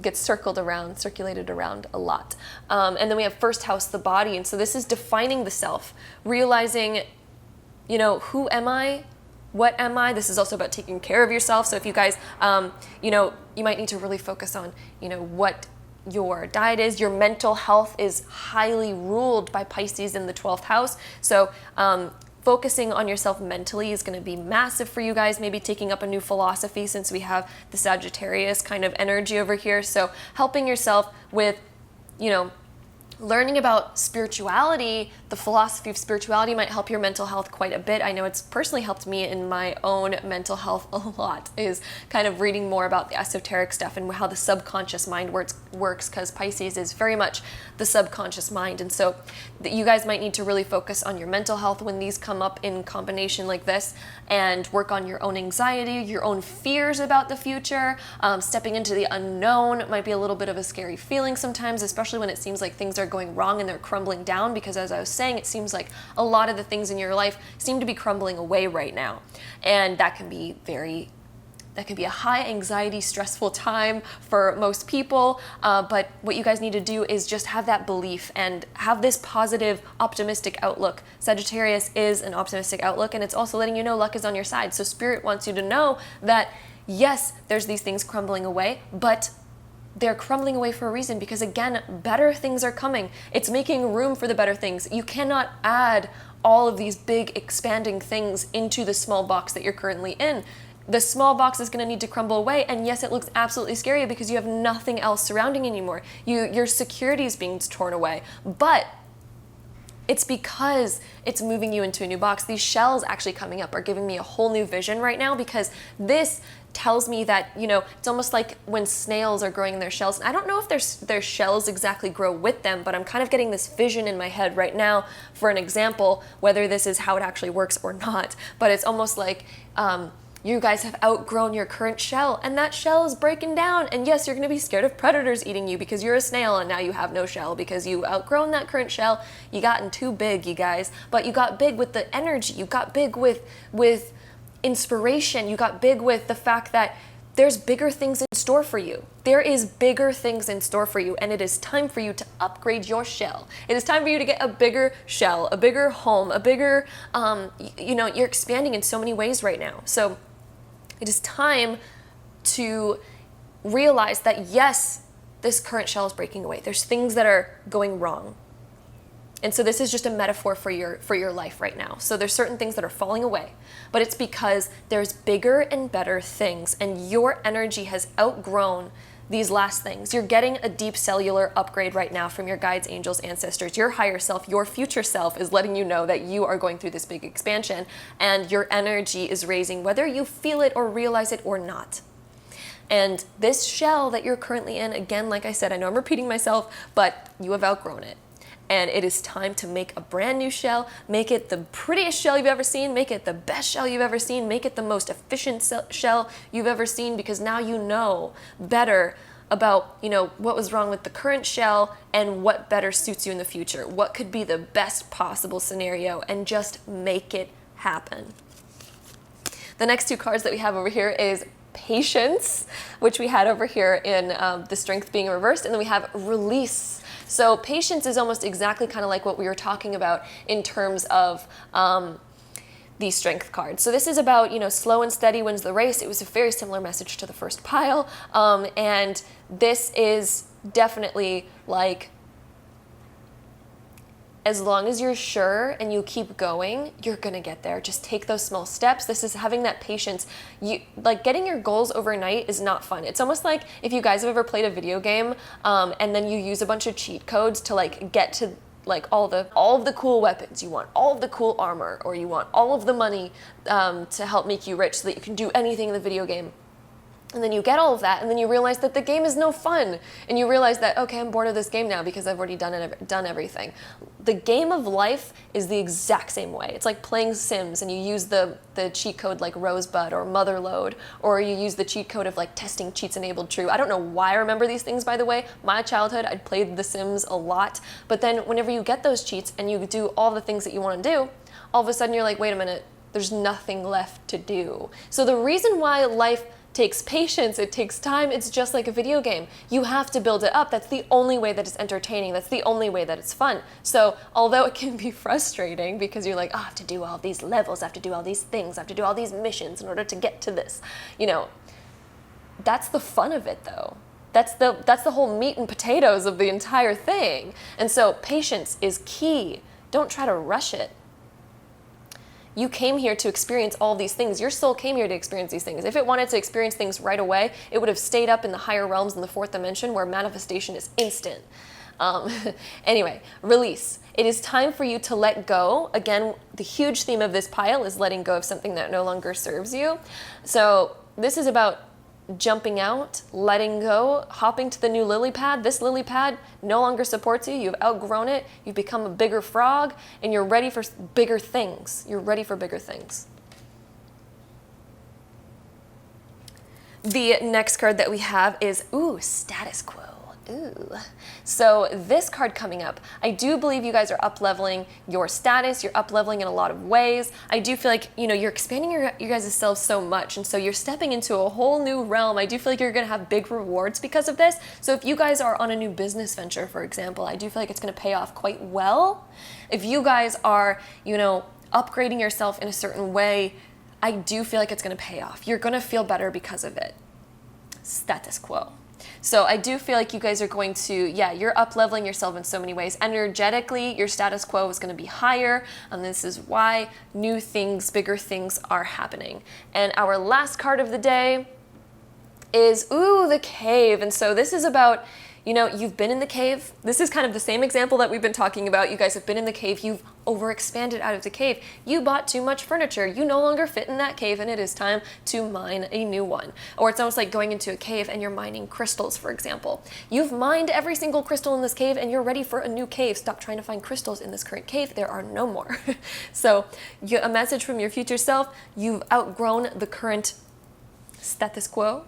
gets circulated around a lot. And then we have first house, the body. And so this is defining the self, realizing, you know, who am I? What am I? This is also about taking care of yourself. So if you guys, you know, you might need to really focus on, you know, what your diet is. Your mental health is highly ruled by Pisces in the 12th house. So focusing on yourself mentally is going to be massive for you guys. Maybe taking up a new philosophy, since we have the Sagittarius kind of energy over here. So helping yourself with, you know, learning about spirituality, the philosophy of spirituality might help your mental health quite a bit. I know it's personally helped me in my own mental health a lot, is kind of reading more about the esoteric stuff and how the subconscious mind works, because Pisces is very much the subconscious mind. And so you guys might need to really focus on your mental health when these come up in combination like this, and work on your own anxiety, your own fears about the future. Stepping into the unknown might be a little bit of a scary feeling sometimes, especially when it seems like things are going wrong and they're crumbling down, because as I was saying, it seems like a lot of the things in your life seem to be crumbling away right now. And that can be a high anxiety, stressful time for most people. But what you guys need to do is just have that belief and have this positive, optimistic outlook. Sagittarius is an optimistic outlook, and it's also letting you know luck is on your side. So Spirit wants you to know that, yes, there's these things crumbling away, but they're crumbling away for a reason, because again, better things are coming. It's making room for the better things. You cannot add all of these big expanding things into the small box that you're currently in. The small box is going to need to crumble away, and yes, it looks absolutely scary because you have nothing else surrounding anymore. Your security is being torn away, but it's because it's moving you into a new box. These shells actually coming up are giving me a whole new vision right now, because this tells me that, you know, it's almost like when snails are growing in their shells. And I don't know if their shells exactly grow with them, but I'm kind of getting this vision in my head right now for an example, whether this is how it actually works or not. But it's almost like you guys have outgrown your current shell, and that shell is breaking down. And yes, you're going to be scared of predators eating you because you're a snail, and now you have no shell because you outgrown that current shell. You gotten too big, you guys. But you got big with the energy. You got big with inspiration. You got big with the fact that there's bigger things in store for you. There is bigger things in store for you, and it is time for you to upgrade your shell. It is time for you to get a bigger shell, a bigger home, a bigger, you know, you're expanding in so many ways right now. So it is time to realize that, yes, this current shell is breaking away. There's things that are going wrong. And so this is just a metaphor for your life right now. So there's certain things that are falling away, but it's because there's bigger and better things, and your energy has outgrown these last things. You're getting a deep cellular upgrade right now from your guides, angels, ancestors. Your higher self, your future self is letting you know that you are going through this big expansion, and your energy is raising, whether you feel it or realize it or not. And this shell that you're currently in, again, like I said, I know I'm repeating myself, but you have outgrown it. And it is time to make a brand new shell, make it the prettiest shell you've ever seen, make it the best shell you've ever seen, make it the most efficient shell you've ever seen, because now you know better about, you know, what was wrong with the current shell and what better suits you in the future. What could be the best possible scenario, and just make it happen. The next two cards that we have over here is Patience, which we had over here in the Strength being reversed, and then we have Release. So Patience is almost exactly kind of like what we were talking about in terms of the Strength card. So this is about, you know, slow and steady wins the race. It was a very similar message to the first pile. And this is definitely like, as long as you're sure and you keep going, you're gonna get there. Just take those small steps. This is having that patience. Like, getting your goals overnight is not fun. It's almost like if you guys have ever played a video game and then you use a bunch of cheat codes to like get to like all of the cool weapons, you want all of the cool armor, or you want all of the money to help make you rich so that you can do anything in the video game. And then you get all of that, and then you realize that the game is no fun. And you realize that, okay, I'm bored of this game now because I've already done everything. The game of life is the exact same way. It's like playing Sims, and you use the cheat code like Rosebud or Motherlode, or you use the cheat code of like testing cheats enabled true. I don't know why I remember these things, by the way. My childhood, I'd played The Sims a lot. But then whenever you get those cheats and you do all the things that you want to do, all of a sudden you're like, wait a minute, there's nothing left to do. So the reason why life takes patience, it takes time, it's just like a video game. You have to build it up. That's the only way that it's entertaining. That's the only way that it's fun. So although it can be frustrating because you're like, oh, I have to do all these levels, I have to do all these things, I have to do all these missions in order to get to this. You know, that's the fun of it though. That's the whole meat and potatoes of the entire thing. And so patience is key. Don't try to rush it. You came here to experience all these things. Your soul came here to experience these things. If it wanted to experience things right away, it would have stayed up in the higher realms in the fourth dimension where manifestation is instant. Anyway, release. It is time for you to let go. Again, the huge theme of this pile is letting go of something that no longer serves you. So this is about jumping out, letting go, hopping to the new lily pad. This lily pad no longer supports you. You've outgrown it. You've become a bigger frog, and you're ready for bigger things. You're ready for bigger things. The next card that we have is, status quo. Ooh. So this card coming up, I do believe you guys are up-leveling your status. You're up-leveling in a lot of ways. I do feel like, you know, you're expanding your guys' selves so much, and so you're stepping into a whole new realm. I do feel like you're going to have big rewards because of this. So if you guys are on a new business venture, for example, I do feel like it's going to pay off quite well. If you guys are, you know, upgrading yourself in a certain way, I do feel like it's going to pay off. You're going to feel better because of it. Status quo. So I do feel like you guys are going to, you're up-leveling yourself in so many ways. Energetically, your status quo is going to be higher, and this is why new things, bigger things are happening. And our last card of the day is, the cave. And so this is about, you know, you've been in the cave. This is kind of the same example that we've been talking about. You guys have been in the cave. You've overexpanded out of the cave. You bought too much furniture. You no longer fit in that cave, and it is time to mine a new one. Or it's almost like going into a cave and you're mining crystals, for example. You've mined every single crystal in this cave, and you're ready for a new cave. Stop trying to find crystals in this current cave. There are no more. So a message from your future self, you've outgrown the current status quo.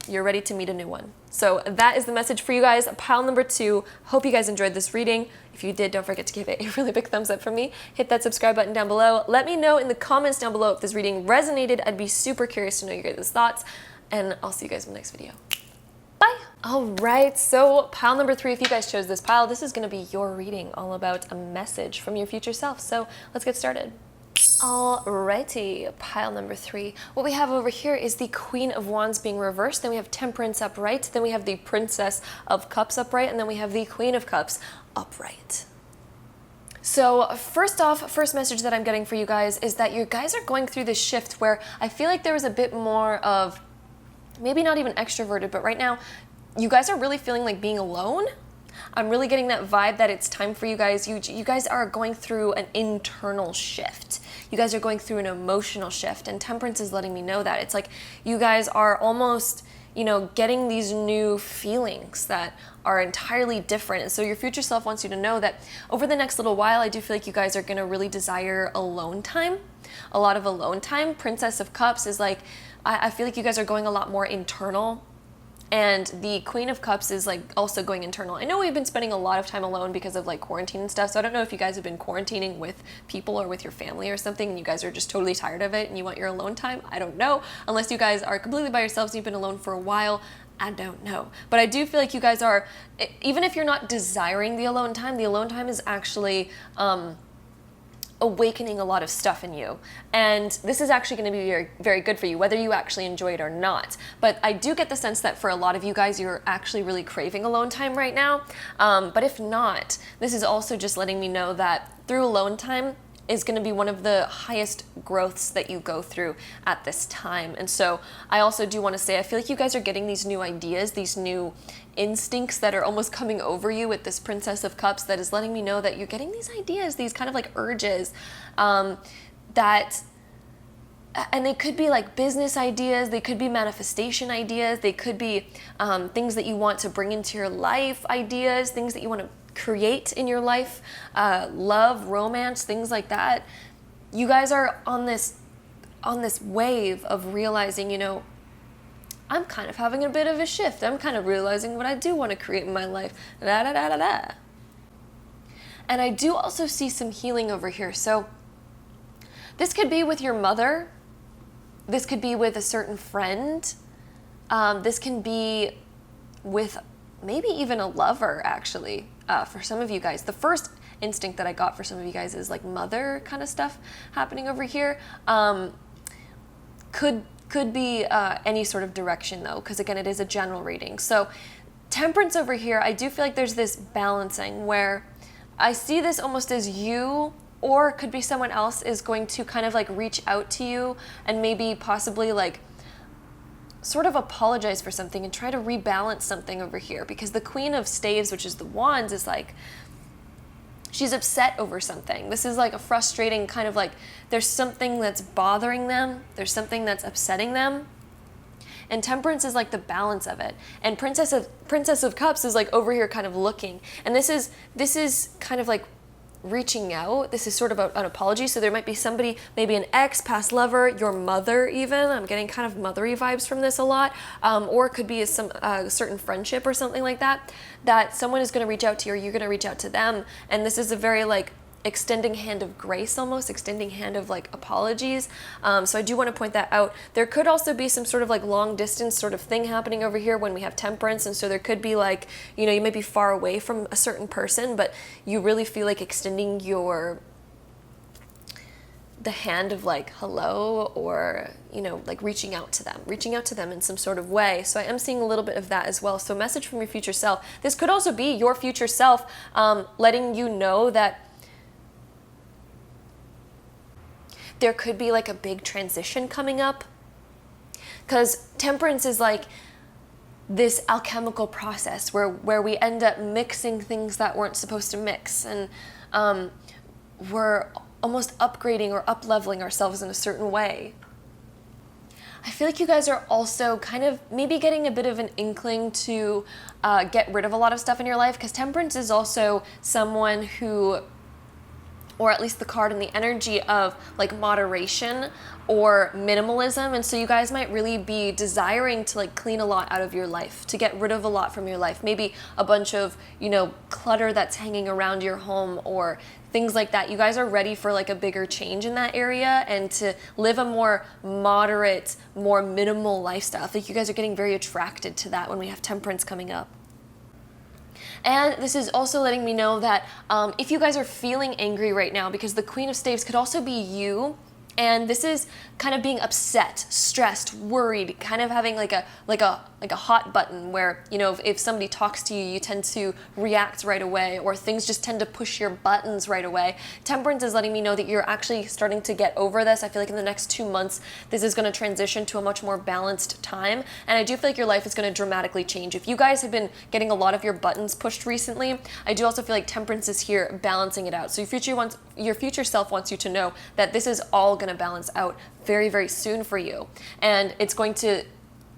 You're ready to meet a new one. So that is the message for you guys. Pile number 2. Hope you guys enjoyed this reading. If you did, don't forget to give it a really big thumbs up from me. Hit that subscribe button down below. Let me know in the comments down below if this reading resonated. I'd be super curious to know your guys' thoughts. And I'll see you guys in the next video. Bye. All right, so pile number 3, if you guys chose this pile, this is going to be your reading all about a message from your future self. So let's get started. Alrighty, pile number 3. What we have over here is the Queen of Wands being reversed, then we have Temperance upright, then we have the Princess of Cups upright, and then we have the Queen of Cups upright. So first off, first message that I'm getting for you guys is that you guys are going through this shift where I feel like there was a bit more of, maybe not even extroverted, but right now you guys are really feeling like being alone. I'm really getting that vibe that it's time for you guys. You guys are going through an internal shift. You guys are going through an emotional shift, and Temperance is letting me know that. It's like you guys are almost, you know, getting these new feelings that are entirely different. And so your future self wants you to know that over the next little while, I do feel like you guys are going to really desire alone time. A lot of alone time. Princess of Cups is like, I feel like you guys are going a lot more internal. And the Queen of Cups is like also going internal. I know we've been spending a lot of time alone because of like quarantine and stuff. So I don't know if you guys have been quarantining with people or with your family or something, and you guys are just totally tired of it and you want your alone time. I don't know. Unless you guys are completely by yourselves and you've been alone for a while. I don't know. But I do feel like you guys are, even if you're not desiring the alone time is actually awakening a lot of stuff in you. And this is actually going to be very, very good for you, whether you actually enjoy it or not. But I do get the sense that for a lot of you guys, you're actually really craving alone time right now. But if not, this is also just letting me know that through alone time, is going to be one of the highest growths that you go through at this time. And so I also do want to say, I feel like you guys are getting these new ideas, these new instincts that are almost coming over you with this Princess of Cups that is letting me know that you're getting these ideas, these kind of like urges that, and they could be like business ideas, they could be manifestation ideas, they could be things that you want to bring into your life ideas, things that you want to create in your life, love, romance, things like that. You guys are on this wave of realizing, you know, I'm kind of having a bit of a shift. I'm kind of realizing what I do want to create in my life. Da, da, da, da, da. And I do also see some healing over here. So this could be with your mother. This could be with a certain friend. This can be with maybe even a lover, actually, for some of you guys. The first instinct that I got for some of you guys is like mother kind of stuff happening over here. Could be any sort of direction though, because again, it is a general reading. So Temperance over here, I do feel like there's this balancing where I see this almost as you, or it could be someone else is going to kind of like reach out to you and maybe possibly like sort of apologize for something and try to rebalance something over here, because the Queen of Staves, which is the Wands, is like, she's upset over something. This is like a frustrating kind of like, there's something that's bothering them, there's something that's upsetting them. And Temperance is like the balance of it. And Princess of Cups is like over here kind of looking. And this is kind of like reaching out. This is sort of an apology. So there might be somebody, maybe an ex, past lover, your mother even. I'm getting kind of mothery vibes from this a lot. Or it could be some certain friendship or something like that, that someone is going to reach out to you or you're going to reach out to them. And this is a very like extending hand of grace, almost extending hand of like apologies. So I do want to point that out. There could also be some sort of like long distance sort of thing happening over here when we have Temperance. And so there could be like, you know, you might be far away from a certain person, but you really feel like extending the hand of like hello, or, you know, like reaching out to them in some sort of way. So I am seeing a little bit of that as well. So message from your future self. This could also be your future self letting you know that there could be like a big transition coming up, because Temperance is like this alchemical process where we end up mixing things that weren't supposed to mix, and we're almost upgrading or up-leveling ourselves in a certain way. I feel like you guys are also kind of maybe getting a bit of an inkling to get rid of a lot of stuff in your life, because Temperance is also someone who, or at least the card and the energy of like moderation or minimalism. And so you guys might really be desiring to like clean a lot out of your life, to get rid of a lot from your life. Maybe a bunch of, you know, clutter that's hanging around your home or things like that. You guys are ready for like a bigger change in that area and to live a more moderate, more minimal lifestyle. I think you guys are getting very attracted to that when we have Temperance coming up. And this is also letting me know that if you guys are feeling angry right now, because the Queen of Staves could also be you, and this is kind of being upset, stressed, worried, kind of having like a hot button where, you know, if somebody talks to you, you tend to react right away, or things just tend to push your buttons right away. Temperance is letting me know that you're actually starting to get over this. I feel like in the next 2 months, this is going to transition to a much more balanced time. And I do feel like your life is going to dramatically change. If you guys have been getting a lot of your buttons pushed recently, I do also feel like Temperance is here balancing it out. So your future self wants you to know that this is all going to balance out very, very soon for you. And it's going to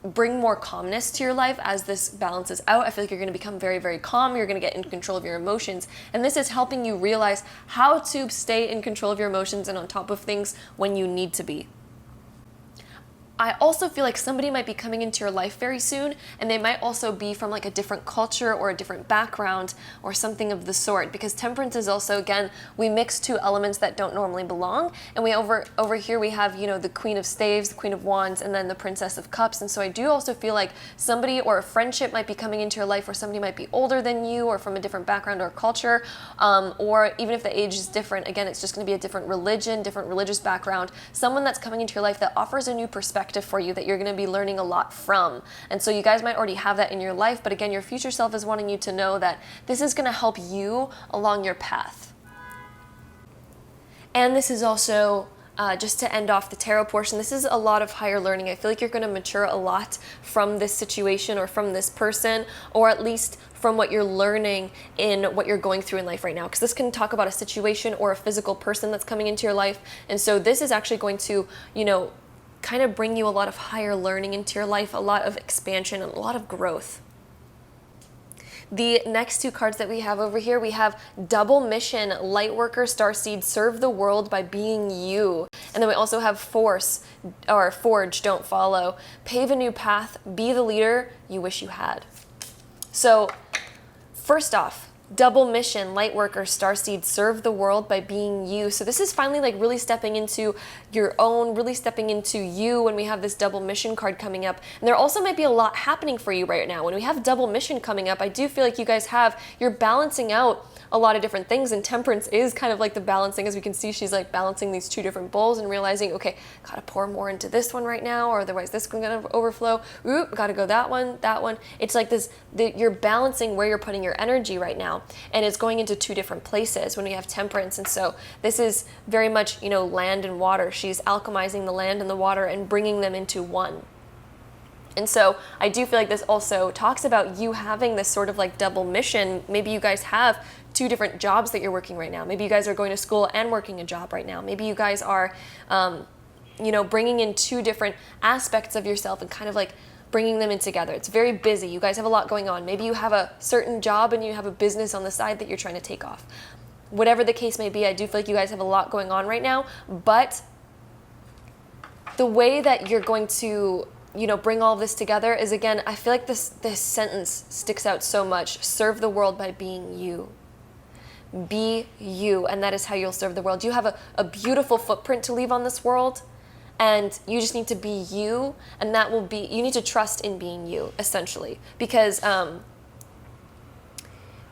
bring more calmness to your life as this balances out. I feel like you're going to become very, very calm. You're going to get in control of your emotions. And this is helping you realize how to stay in control of your emotions and on top of things when you need to be. I also feel like somebody might be coming into your life very soon, and they might also be from like a different culture or a different background or something of the sort, because Temperance is also, again, we mix two elements that don't normally belong, and we over here we have, you know, the Queen of Staves, the Queen of Wands, and then the Princess of Cups. And so I do also feel like somebody or a friendship might be coming into your life where somebody might be older than you or from a different background or culture, or even if the age is different, again, it's just going to be a different religion, different religious background, someone that's coming into your life that offers a new perspective for you that you're going to be learning a lot from. And so you guys might already have that in your life, but again, your future self is wanting you to know that this is going to help you along your path. And this is also, just to end off the tarot portion, this is a lot of higher learning. I feel like you're going to mature a lot from this situation or from this person, or at least from what you're learning in what you're going through in life right now. Because this can talk about a situation or a physical person that's coming into your life. And so this is actually going to, kind of bring you a lot of higher learning into your life, a lot of expansion, and a lot of growth. The next two cards that we have over here, we have Double Mission, Lightworker, Starseed, Serve the World by Being You. And then we also have Forge, Don't Follow, Pave a New Path, Be the Leader You Wish You Had. So, first off, Double Mission, Lightworker, Starseed, Serve the World by Being You. So this is finally like really stepping into your own, really stepping into you when we have this Double Mission card coming up. And there also might be a lot happening for you right now. When we have Double Mission coming up, I do feel like you guys you're balancing out a lot of different things, and Temperance is kind of like the balancing. As we can see, she's like balancing these two different bowls and realizing, okay, gotta pour more into this one right now, or otherwise this one's gonna overflow. Oop, gotta go that one. It's like this, you're balancing where you're putting your energy right now, and it's going into two different places when we have Temperance. And so this is very much, land and water. She's alchemizing the land and the water and bringing them into one. And so I do feel like this also talks about you having this sort of like double mission. Maybe you guys have two different jobs that you're working right now. Maybe you guys are going to school and working a job right now. Maybe you guys are, bringing in two different aspects of yourself and kind of like bringing them in together. It's very busy. You guys have a lot going on. Maybe you have a certain job and you have a business on the side that you're trying to take off. Whatever the case may be, I do feel like you guys have a lot going on right now, but the way that you're going to bring all of this together is, again, I feel like this sentence sticks out so much. Serve the world by being you. Be you, and that is how you'll serve the world. You have a beautiful footprint to leave on this world, and you just need to be you, and you need to trust in being you, essentially, because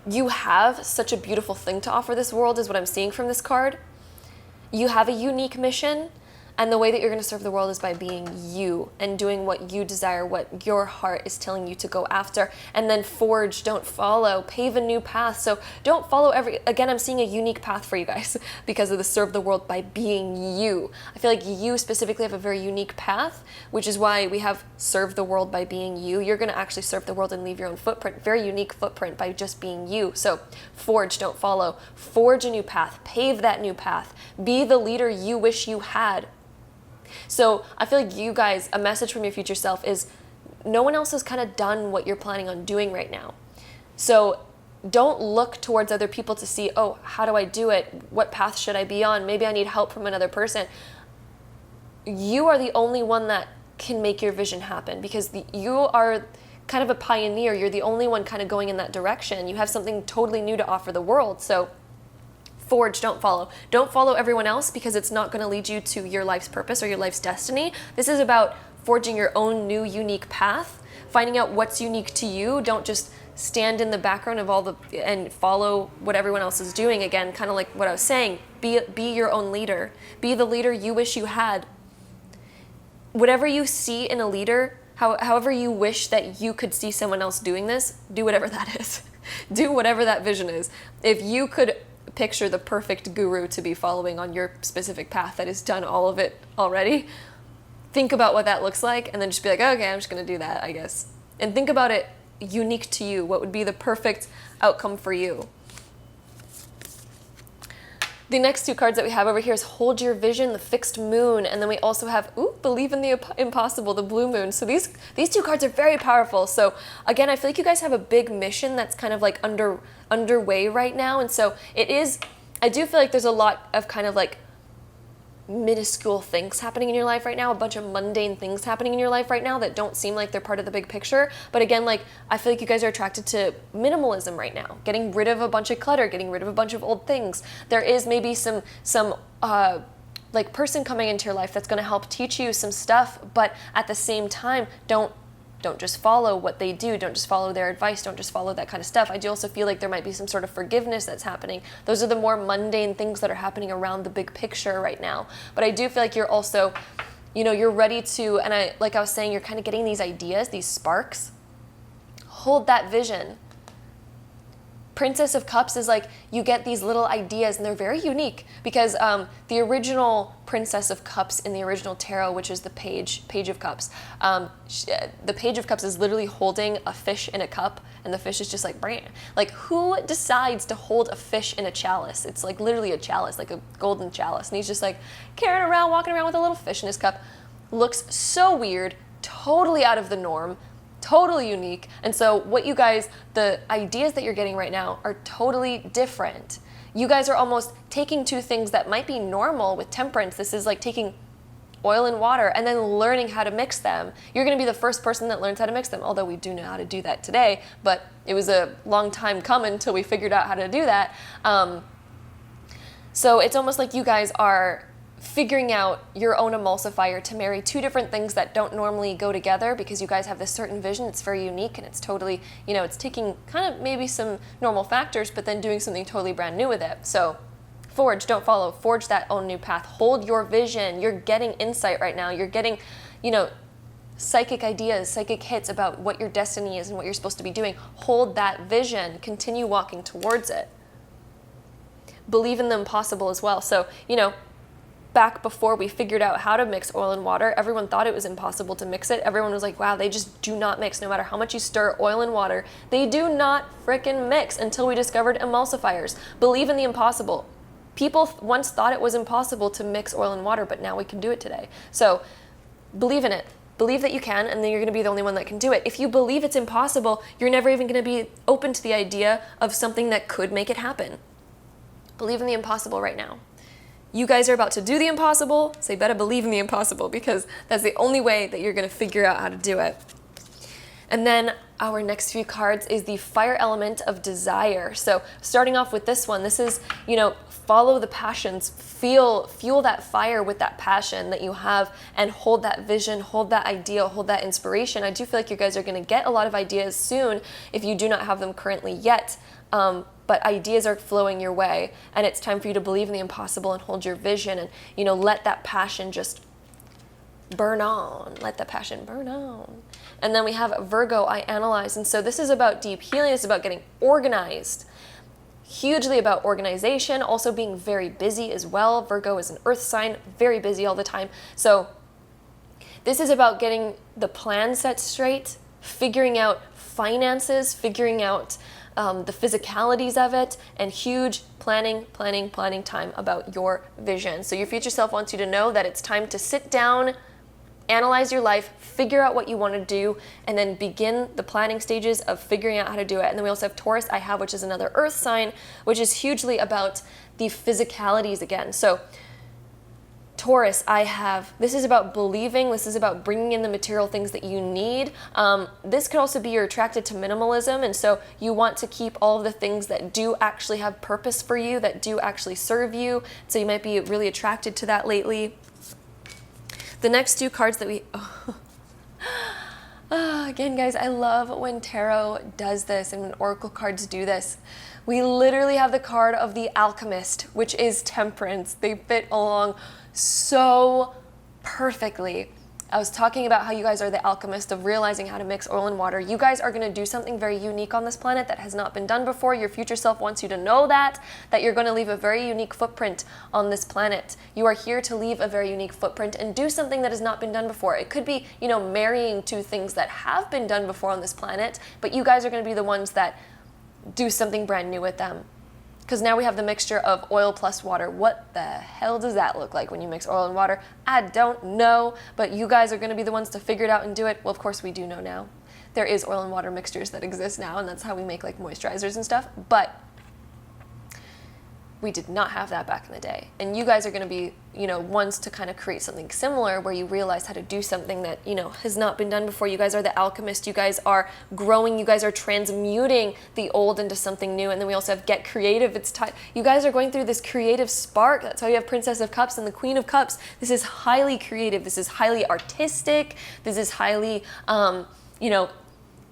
you have such a beautiful thing to offer this world, is what I'm seeing from this card. You have a unique mission, and the way that you're going to serve the world is by being you and doing what you desire, what your heart is telling you to go after. And then forge, don't follow, pave a new path. So don't follow again, I'm seeing a unique path for you guys because of the serve the world by being you. I feel like you specifically have a very unique path, which is why we have serve the world by being you. You're going to actually serve the world and leave your own footprint, very unique footprint by just being you. So forge, don't follow, forge a new path, pave that new path, be the leader you wish you had. So I feel like you guys, a message from your future self is no one else has kind of done what you're planning on doing right now. So don't look towards other people to see, oh, how do I do it? What path should I be on? Maybe I need help from another person. You are the only one that can make your vision happen because you are kind of a pioneer. You're the only one kind of going in that direction. You have something totally new to offer the world. So forge, don't follow. Don't follow everyone else because it's not going to lead you to your life's purpose or your life's destiny. This is about forging your own new unique path, finding out what's unique to you. Don't just stand in the background of and follow what everyone else is doing. Again, kind of like what I was saying, be your own leader. Be the leader you wish you had. Whatever you see in a leader, however you wish that you could see someone else doing this, do whatever that is. Do whatever that vision is. If you could picture the perfect guru to be following on your specific path that has done all of it already, think about what that looks like and then just be like, okay, I'm just going to do that, I guess. And think about it unique to you. What would be the perfect outcome for you? The next two cards that we have over here is Hold Your Vision, the Fixed Moon, and then we also have Believe in the Impossible, the Blue Moon. So these two cards are very powerful. So again, I feel like you guys have a big mission that's kind of like underway right now, and so I do feel like there's a lot of kind of like minuscule things happening in your life right now, a bunch of mundane things happening in your life right now that don't seem like they're part of the big picture. But again, like I feel like you guys are attracted to minimalism right now, getting rid of a bunch of clutter, getting rid of a bunch of old things. There is maybe some like person coming into your life that's going to help teach you some stuff, but at the same time, don't just follow what they do. Don't just follow their advice. Don't just follow that kind of stuff. I do also feel like there might be some sort of forgiveness that's happening. Those are the more mundane things that are happening around the big picture right now. But I do feel like you're also, you're ready to, and like I was saying, you're kind of getting these ideas, these sparks. Hold that vision. Princess of Cups is like you get these little ideas and they're very unique because the original Princess of Cups in the original tarot, which is the Page of Cups, the Page of Cups is literally holding a fish in a cup and the fish is just like, brand. Like who decides to hold a fish in a chalice? It's like literally a chalice, like a golden chalice. And he's just like carrying around, walking around with a little fish in his cup. Looks so weird, totally out of the norm. Totally unique. And so what you guys, the ideas that you're getting right now are totally different. You guys are almost taking two things that might be normal with temperance. This is like taking oil and water and then learning how to mix them. You're going to be the first person that learns how to mix them, although we do know how to do that today, but it was a long time coming until we figured out how to do that. So it's almost like you guys are figuring out your own emulsifier to marry two different things that don't normally go together because you guys have this certain vision. It's very unique and it's totally, you know, it's taking kind of maybe some normal factors, but then doing something totally brand new with it. So forge, don't follow, forge that own new path. Hold your vision. You're getting insight right now. You're getting, you know, psychic ideas, psychic hits about what your destiny is and what you're supposed to be doing. Hold that vision. Continue walking towards it. Believe in the impossible as well. So, you know, back before we figured out how to mix oil and water, everyone thought it was impossible to mix it. Everyone was like, wow, they just do not mix. No matter how much you stir oil and water, they do not frickin' mix until we discovered emulsifiers. Believe in the impossible. People once thought it was impossible to mix oil and water, but now we can do it today. So believe in it. Believe that you can, and then you're going to be the only one that can do it. If you believe it's impossible, you're never even going to be open to the idea of something that could make it happen. Believe in the impossible right now. You guys are about to do the impossible, so you better believe in the impossible because that's the only way that you're going to figure out how to do it. And then our next few cards is the fire element of desire. So starting off with this one, this is, you know, follow the passions, fuel that fire with that passion that you have and hold that vision, hold that ideal, hold that inspiration. I do feel like you guys are going to get a lot of ideas soon if you do not have them currently yet. But ideas are flowing your way and it's time for you to believe in the impossible and hold your vision and, you know, let that passion just burn on. Let that passion burn on. And then we have Virgo, I analyze. And so this is about deep healing. It's about getting organized. Hugely about organization, also being very busy as well. Virgo is an earth sign, very busy all the time. So this is about getting the plan set straight, figuring out finances, figuring out the physicalities of it, and huge planning time about your vision. So your future self wants you to know that it's time to sit down, analyze your life, figure out what you want to do, and then begin the planning stages of figuring out how to do it. And then we also have Taurus, I have, which is another earth sign, which is hugely about the physicalities again. So Taurus, I have, this is about believing, this is about bringing in the material things that you need. This could also be you're attracted to minimalism, and so you want to keep all of the things that do actually have purpose for you, that do actually serve you. So you might be really attracted to that lately. The next two cards that we, again guys, I love when tarot does this and when oracle cards do this. We literally have the card of the alchemist, which is temperance. They fit along so perfectly. I was talking about how you guys are the alchemist of realizing how to mix oil and water. You guys are going to do something very unique on this planet that has not been done before. Your future self wants you to know that you're going to leave a very unique footprint on this planet. You are here to leave a very unique footprint and do something that has not been done before. It could be, you know, marrying two things that have been done before on this planet, but you guys are going to be the ones that do something brand new with them. Because now we have the mixture of oil plus water. What the hell does that look like when you mix oil and water? I don't know, but you guys are going to be the ones to figure it out and do it. Well, of course we do know now. There is oil and water mixtures that exist now, and that's how we make like moisturizers and stuff. But we did not have that back in the day. And you guys are going to be, you know, ones to kind of create something similar where you realize how to do something that, you know, has not been done before. You guys are the alchemist. You guys are growing. You guys are transmuting the old into something new. And then we also have get creative. It's time. You guys are going through this creative spark. That's why you have Princess of Cups and the Queen of Cups. This is highly creative. This is highly artistic. This is highly, you know,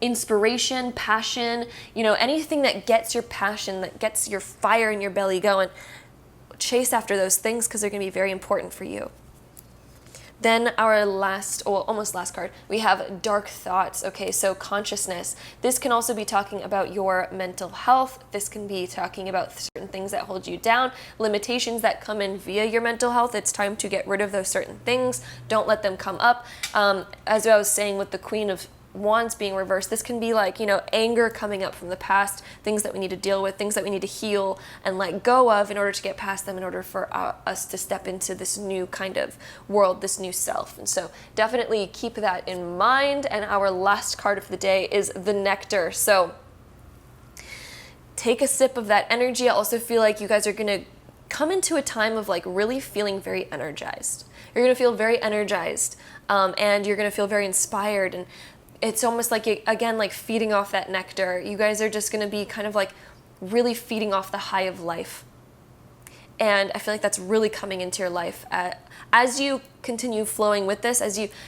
inspiration, passion, you know, anything that gets your passion, that gets your fire in your belly going. Chase after those things because they're going to be very important for you. Then our last, or almost last card, we have dark thoughts. Okay, so consciousness. This can also be talking about your mental health. This can be talking about certain things that hold you down, limitations that come in via your mental health. It's time to get rid of those certain things. Don't let them come up. As I was saying with the Queen of Wands being reversed, this can be like, you know, anger coming up from the past, things that we need to deal with, things that we need to heal and let go of in order to get past them, in order for us to step into this new kind of world, this new self. And so definitely keep that in mind. And our last card of the day is the Nectar. So take a sip of that energy. I also feel like you guys are going to come into a time of like really feeling very energized. You're going to feel very energized, and you're going to feel very inspired. And it's almost like, again, like feeding off that nectar. You guys are just going to be kind of like really feeding off the high of life. And I feel like that's really coming into your life as you continue flowing with this,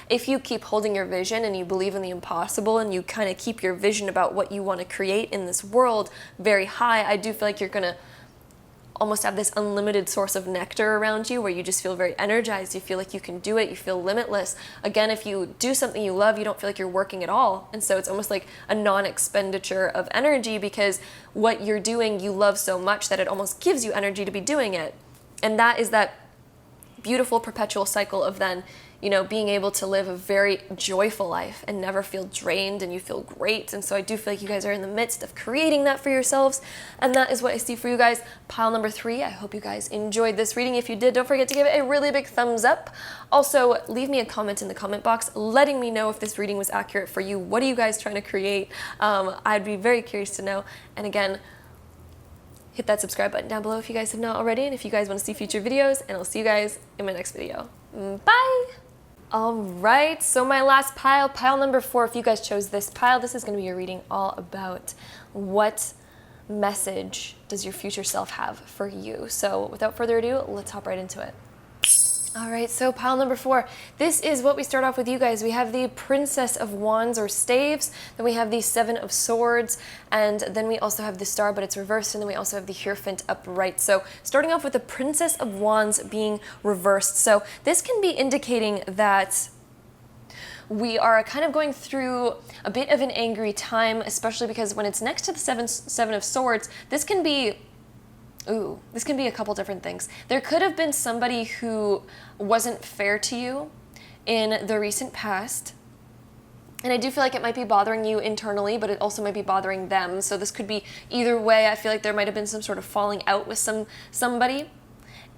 if you keep holding your vision and you believe in the impossible and you kind of keep your vision about what you want to create in this world very high. I do feel like you're going to almost have this unlimited source of nectar around you, where you just feel very energized. You feel like you can do it. You feel limitless. Again, if you do something you love, you don't feel like you're working at all. And so it's almost like a non-expenditure of energy, because what you're doing, you love so much that it almost gives you energy to be doing it. And that is that beautiful perpetual cycle of then, you know, being able to live a very joyful life and never feel drained, and you feel great. And so I do feel like you guys are in the midst of creating that for yourselves, and that is what I see for you guys. Pile number 3, I hope you guys enjoyed this reading. If you did, don't forget to give it a really big thumbs up. Also, leave me a comment in the comment box letting me know if this reading was accurate for you. What are you guys trying to create? I'd be very curious to know. And again, hit that subscribe button down below if you guys have not already, and if you guys want to see future videos, and I'll see you guys in my next video. Bye! All right, so my last pile number 4, if you guys chose this pile, this is going to be your reading all about what message does your future self have for you. So without further ado, let's hop right into it. All right, so pile number 4, this is what we start off with, you guys. We have the Princess of Wands or Staves, then we have the 7 of Swords, and then we also have the Star, but it's reversed, and then we also have the Hierophant upright. So starting off with the Princess of Wands being reversed. So this can be indicating that we are kind of going through a bit of an angry time, especially because when it's next to the 7 of Swords, this can be a couple different things. There could have been somebody who wasn't fair to you in the recent past. And I do feel like it might be bothering you internally, but it also might be bothering them. So this could be either way. I feel like there might have been some sort of falling out with somebody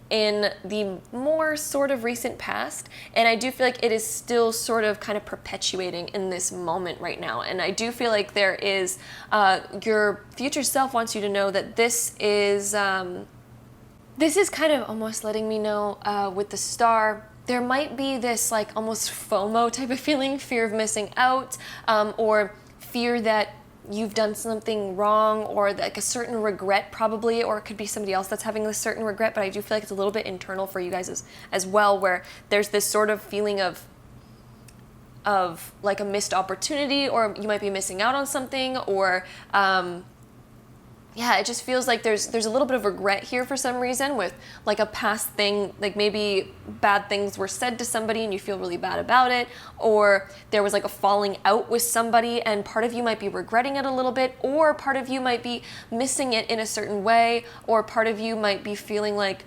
in the more sort of recent past. And I do feel like it is still sort of kind of perpetuating in this moment right now. And I do feel like there is, your future self wants you to know that this is kind of almost letting me know with the Star, there might be this like almost FOMO type of feeling, fear of missing out, or fear that you've done something wrong, or like a certain regret probably, or it could be somebody else that's having a certain regret. But I do feel like it's a little bit internal for you guys as well, where there's this sort of feeling of like a missed opportunity, or you might be missing out on something, or yeah, it just feels like there's a little bit of regret here for some reason, with like a past thing, like maybe bad things were said to somebody and you feel really bad about it, or there was like a falling out with somebody and part of you might be regretting it a little bit, or part of you might be missing it in a certain way, or part of you might be feeling like,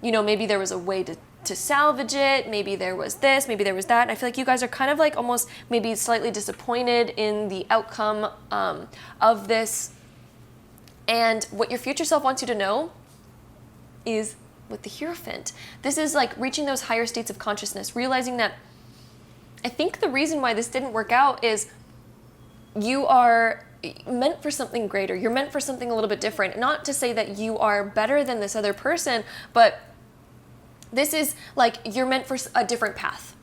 you know, maybe there was a way to salvage it, maybe there was this, maybe there was that. And I feel like you guys are kind of like almost maybe slightly disappointed in the outcome of this. And what your future self wants you to know is with the Hierophant. This is like reaching those higher states of consciousness, realizing that I think the reason why this didn't work out is you are meant for something greater. You're meant for something a little bit different. Not to say that you are better than this other person, but this is like you're meant for a different path.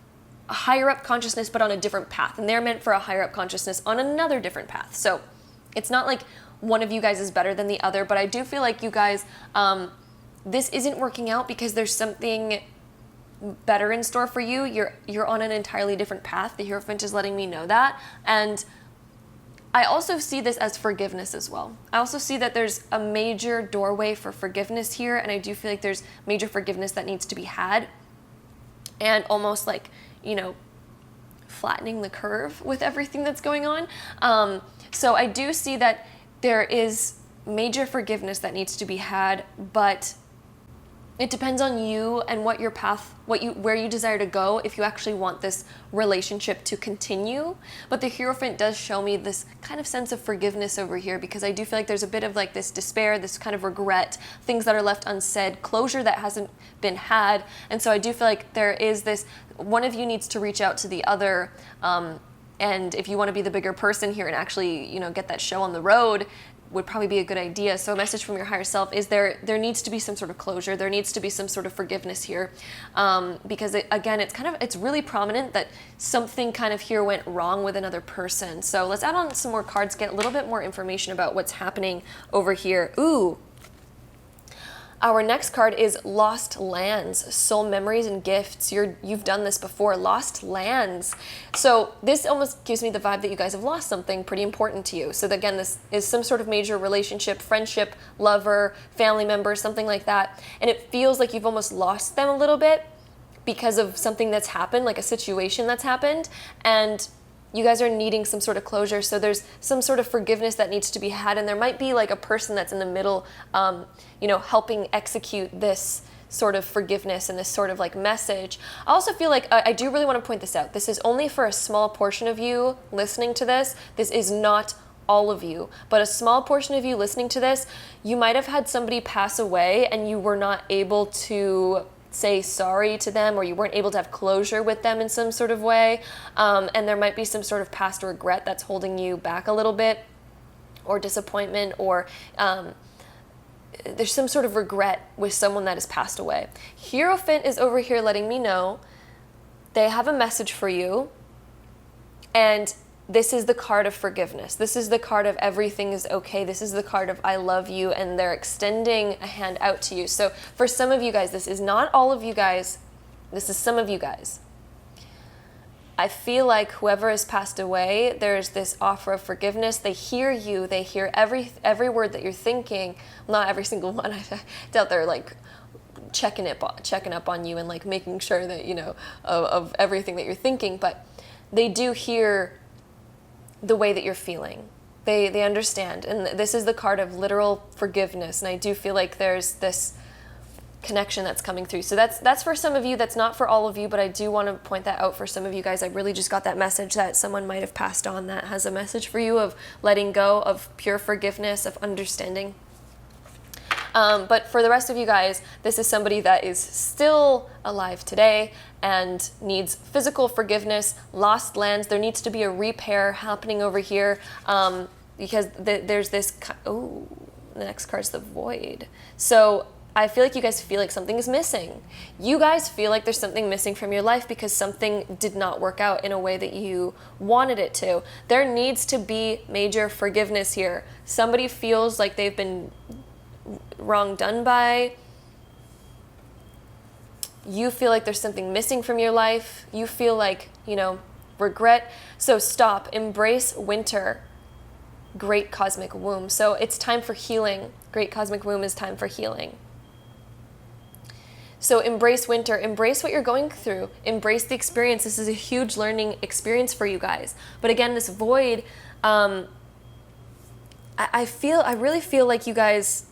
A higher up consciousness, but on a different path. And they're meant for a higher up consciousness on another different path. So it's not like one of you guys is better than the other, but I do feel like you guys, this isn't working out because there's something better in store for you. You're on an entirely different path. The Hierophant is letting me know that. And I also see this as forgiveness as well. I also see that there's a major doorway for forgiveness here, and I do feel like there's major forgiveness that needs to be had. and almost like, you know, flattening the curve with everything that's going on. So I do see that there is major forgiveness that needs to be had, but it depends on you and what your path, where you desire to go, if you actually want this relationship to continue. But the Hierophant does show me this kind of sense of forgiveness over here, because I do feel like there's a bit of like this despair, this kind of regret, things that are left unsaid, closure that hasn't been had. And so I do feel like there is this, one of you needs to reach out to the other, and if you want to be the bigger person here and actually, you know, get that show on the road, would probably be a good idea. So a message from your higher self is there needs to be some sort of closure. There needs to be some sort of forgiveness here, because again, it's really prominent that something kind of here went wrong with another person. So let's add on some more cards, get a little bit more information about what's happening over here. Ooh. Our next card is Lost Lands, Soul Memories and Gifts. You've done this before, Lost Lands. So this almost gives me the vibe that you guys have lost something pretty important to you. So again, this is some sort of major relationship, friendship, lover, family member, something like that. And it feels like you've almost lost them a little bit because of something that's happened, like a situation that's happened. And you guys are needing some sort of closure, so there's some sort of forgiveness that needs to be had, and there might be like a person that's in the middle, you know, helping execute this sort of forgiveness and this sort of like message. I also feel like I do really want to point this out. This is only for a small portion of you listening to this. This is not all of you, but a small portion of you listening to this, you might have had somebody pass away and you were not able to say sorry to them, or you weren't able to have closure with them in some sort of way, and there might be some sort of past regret that's holding you back a little bit, or disappointment, or there's some sort of regret with someone that has passed away. Hierophant is over here letting me know they have a message for you, and this is the card of forgiveness. This is the card of everything is okay. This is the card of I love you, and they're extending a hand out to you. So for some of you guys, this is not all of you guys. This is some of you guys. I feel like whoever has passed away, there's this offer of forgiveness. They hear you. They hear every word that you're thinking. Not every single one. I doubt they're like checking up on you and like making sure that, you know, of everything that you're thinking. But they do hear the way that you're feeling. They understand. And this is the card of literal forgiveness. And I do feel like there's this connection that's coming through. So that's for some of you. That's not for all of you, but I do want to point that out for some of you guys. I really just got that message that someone might have passed on that has a message for you of letting go, of pure forgiveness, of understanding. But for the rest of you guys, this is somebody that is still alive today and needs physical forgiveness, lost lands. There needs to be a repair happening over here, because there's this, the next card's the Void. So I feel like you guys feel like something is missing. You guys feel like there's something missing from your life because something did not work out in a way that you wanted it to. There needs to be major forgiveness here. Somebody feels like they've been wrong done by. You feel like there's something missing from your life. You feel like, you know, regret. So stop. Embrace winter. Great cosmic womb. So it's time for healing. Great cosmic womb is time for healing. So embrace winter, embrace what you're going through, embrace the experience. This is a huge learning experience for you guys. But again, this Void, I really feel like you guys,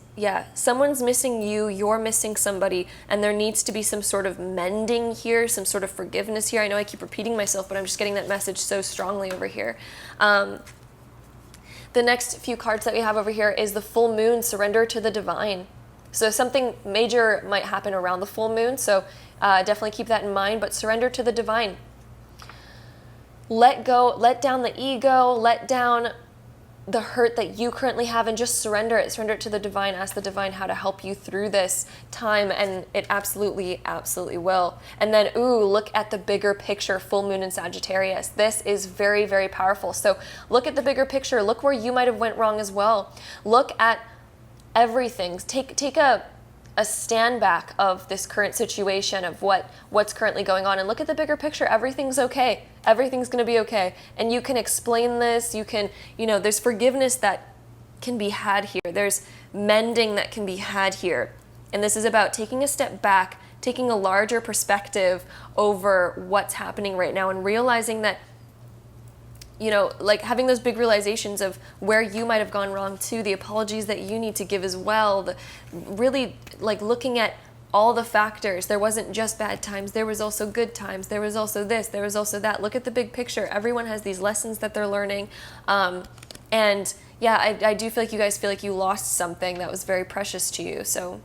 someone's missing you, you're missing somebody, and there needs to be some sort of mending here, some sort of forgiveness here. I know I keep repeating myself, but I'm just getting that message so strongly over here. The next few cards that we have over here is the Full Moon, Surrender to the Divine. So something major might happen around the full moon, so definitely keep that in mind, but surrender to the divine. Let go, let down the ego, let down the hurt that you currently have, and just surrender it to the divine. Ask the divine how to help you through this time, and it absolutely, absolutely will. And then, look at the bigger picture, full moon in Sagittarius. This is very, very powerful. So look at the bigger picture. Look where you might have went wrong as well. Look at everything. Take a stand back of this current situation, of what's currently going on, and look at the bigger picture. Everything's okay. Everything's going to be okay. And you can explain this. You can, there's forgiveness that can be had here. There's mending that can be had here. And this is about taking a step back, taking a larger perspective over what's happening right now and realizing that, you know, like having those big realizations of where you might have gone wrong too, the apologies that you need to give as well, really like looking at all the factors. There wasn't just bad times, there was also good times, there was also this, there was also that. Look at the big picture. Everyone has these lessons that they're learning. And yeah, I do feel like you guys feel like you lost something that was very precious to you. So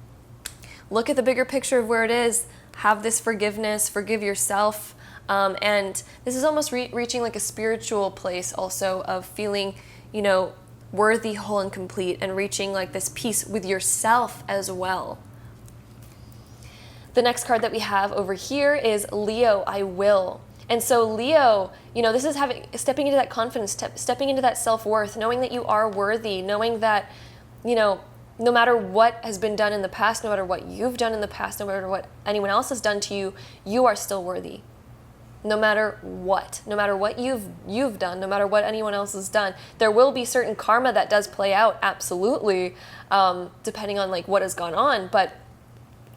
look at the bigger picture of where it is. Have this forgiveness, forgive yourself. And this is almost reaching like a spiritual place also of feeling, you know, worthy, whole, and complete, and reaching like this peace with yourself as well. The next card that we have over here is Leo, I will. And so Leo, you know, this is stepping into that confidence, stepping into that self-worth, knowing that you are worthy, knowing that, you know, no matter what has been done in the past, no matter what you've done in the past, no matter what anyone else has done to you, you are still worthy. No matter what you've done, no matter what anyone else has done, there will be certain karma that does play out, absolutely, depending on like what has gone on. But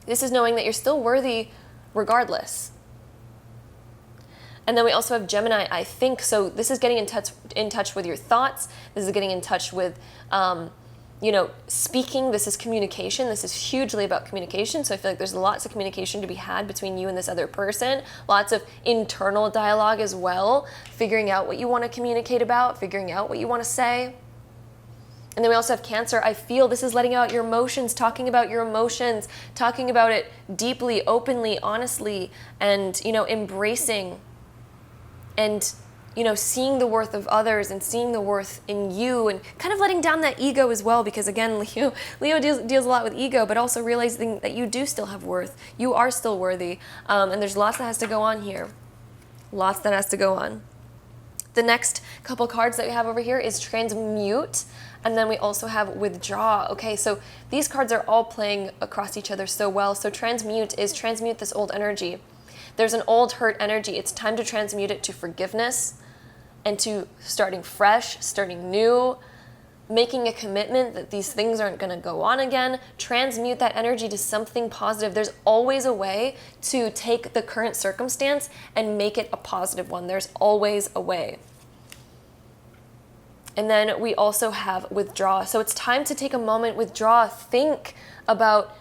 this is knowing that you're still worthy regardless. And then we also have Gemini, I think. So this is getting in touch with your thoughts. This is getting in touch with, you know, speaking. This is communication. This is hugely about communication. So I feel like there's lots of communication to be had between you and this other person. Lots of internal dialogue as well. Figuring out what you want to communicate about, figuring out what you want to say. And then we also have Cancer. I feel this is letting out your emotions, talking about your emotions, talking about it deeply, openly, honestly, and, you know, embracing and, you know, seeing the worth of others and seeing the worth in you and kind of letting down that ego as well, because again, Leo deals a lot with ego, but also realizing that you do still have worth. You are still worthy. And there's lots that has to go on here. Lots that has to go on. The next couple cards that we have over here is Transmute, and then we also have Withdraw. Okay, so these cards are all playing across each other so well. So transmute this old energy. There's an old hurt energy. It's time to transmute it to forgiveness and to starting fresh, starting new, making a commitment that these things aren't going to go on again. Transmute that energy to something positive. There's always a way to take the current circumstance and make it a positive one. There's always a way. And then we also have Withdraw. So it's time to take a moment, withdraw, think about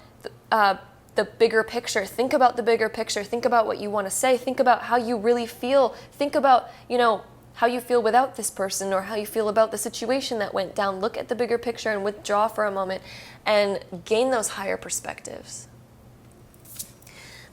the bigger picture. Think about the bigger picture. Think about what you want to say. Think about how you really feel. Think about, you know, how you feel without this person or how you feel about the situation that went down. Look at the bigger picture and withdraw for a moment and gain those higher perspectives.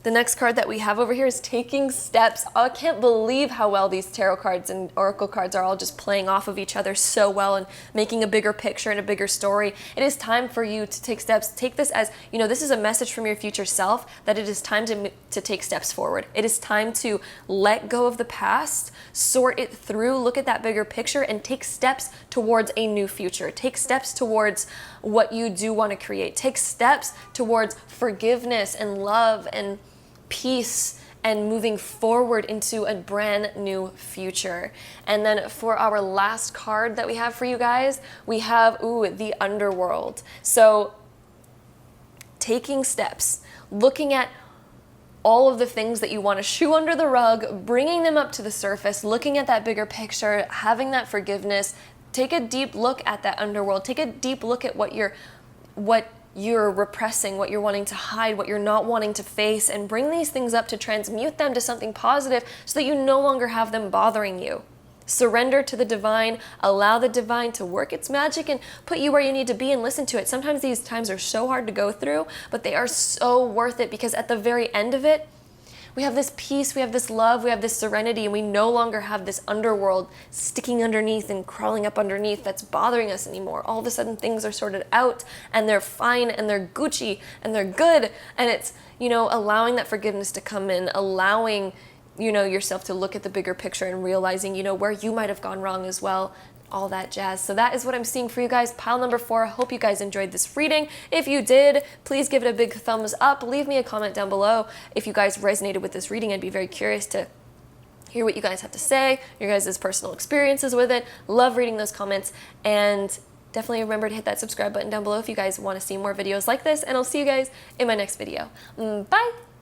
The next card that we have over here is Taking Steps. I can't believe how well these tarot cards and oracle cards are all just playing off of each other so well and making a bigger picture and a bigger story. It is time for you to take steps. Take this as, you know, this is a message from your future self that it is time to take steps forward. It is time to let go of the past, sort it through, look at that bigger picture, and take steps towards a new future. Take steps towards what you do want to create. Take steps towards forgiveness and love and peace and moving forward into a brand new future. And then for our last card that we have for you guys, we have, the Underworld. So taking steps, looking at all of the things that you want to shoo under the rug, bringing them up to the surface, looking at that bigger picture, having that forgiveness. Take a deep look at that underworld. Take a deep look at what you're repressing, what you're wanting to hide, what you're not wanting to face, and bring these things up to transmute them to something positive so that you no longer have them bothering you. Surrender to the divine, allow the divine to work its magic and put you where you need to be and listen to it. Sometimes these times are so hard to go through, but they are so worth it because at the very end of it, we have this peace, we have this love, we have this serenity, and we no longer have this underworld sticking underneath and crawling up underneath that's bothering us anymore. All of a sudden things are sorted out and they're fine and they're Gucci and they're good. And it's, you know, allowing that forgiveness to come in, allowing, you know, yourself to look at the bigger picture and realizing, you know, where you might have gone wrong as well. All that jazz. So that is what I'm seeing for you guys. Pile number 4. I hope you guys enjoyed this reading. If you did, please give it a big thumbs up. Leave me a comment down below if you guys resonated with this reading. I'd be very curious to hear what you guys have to say, your guys' personal experiences with it. Love reading those comments, and definitely remember to hit that subscribe button down below if you guys want to see more videos like this, and I'll see you guys in my next video. Bye!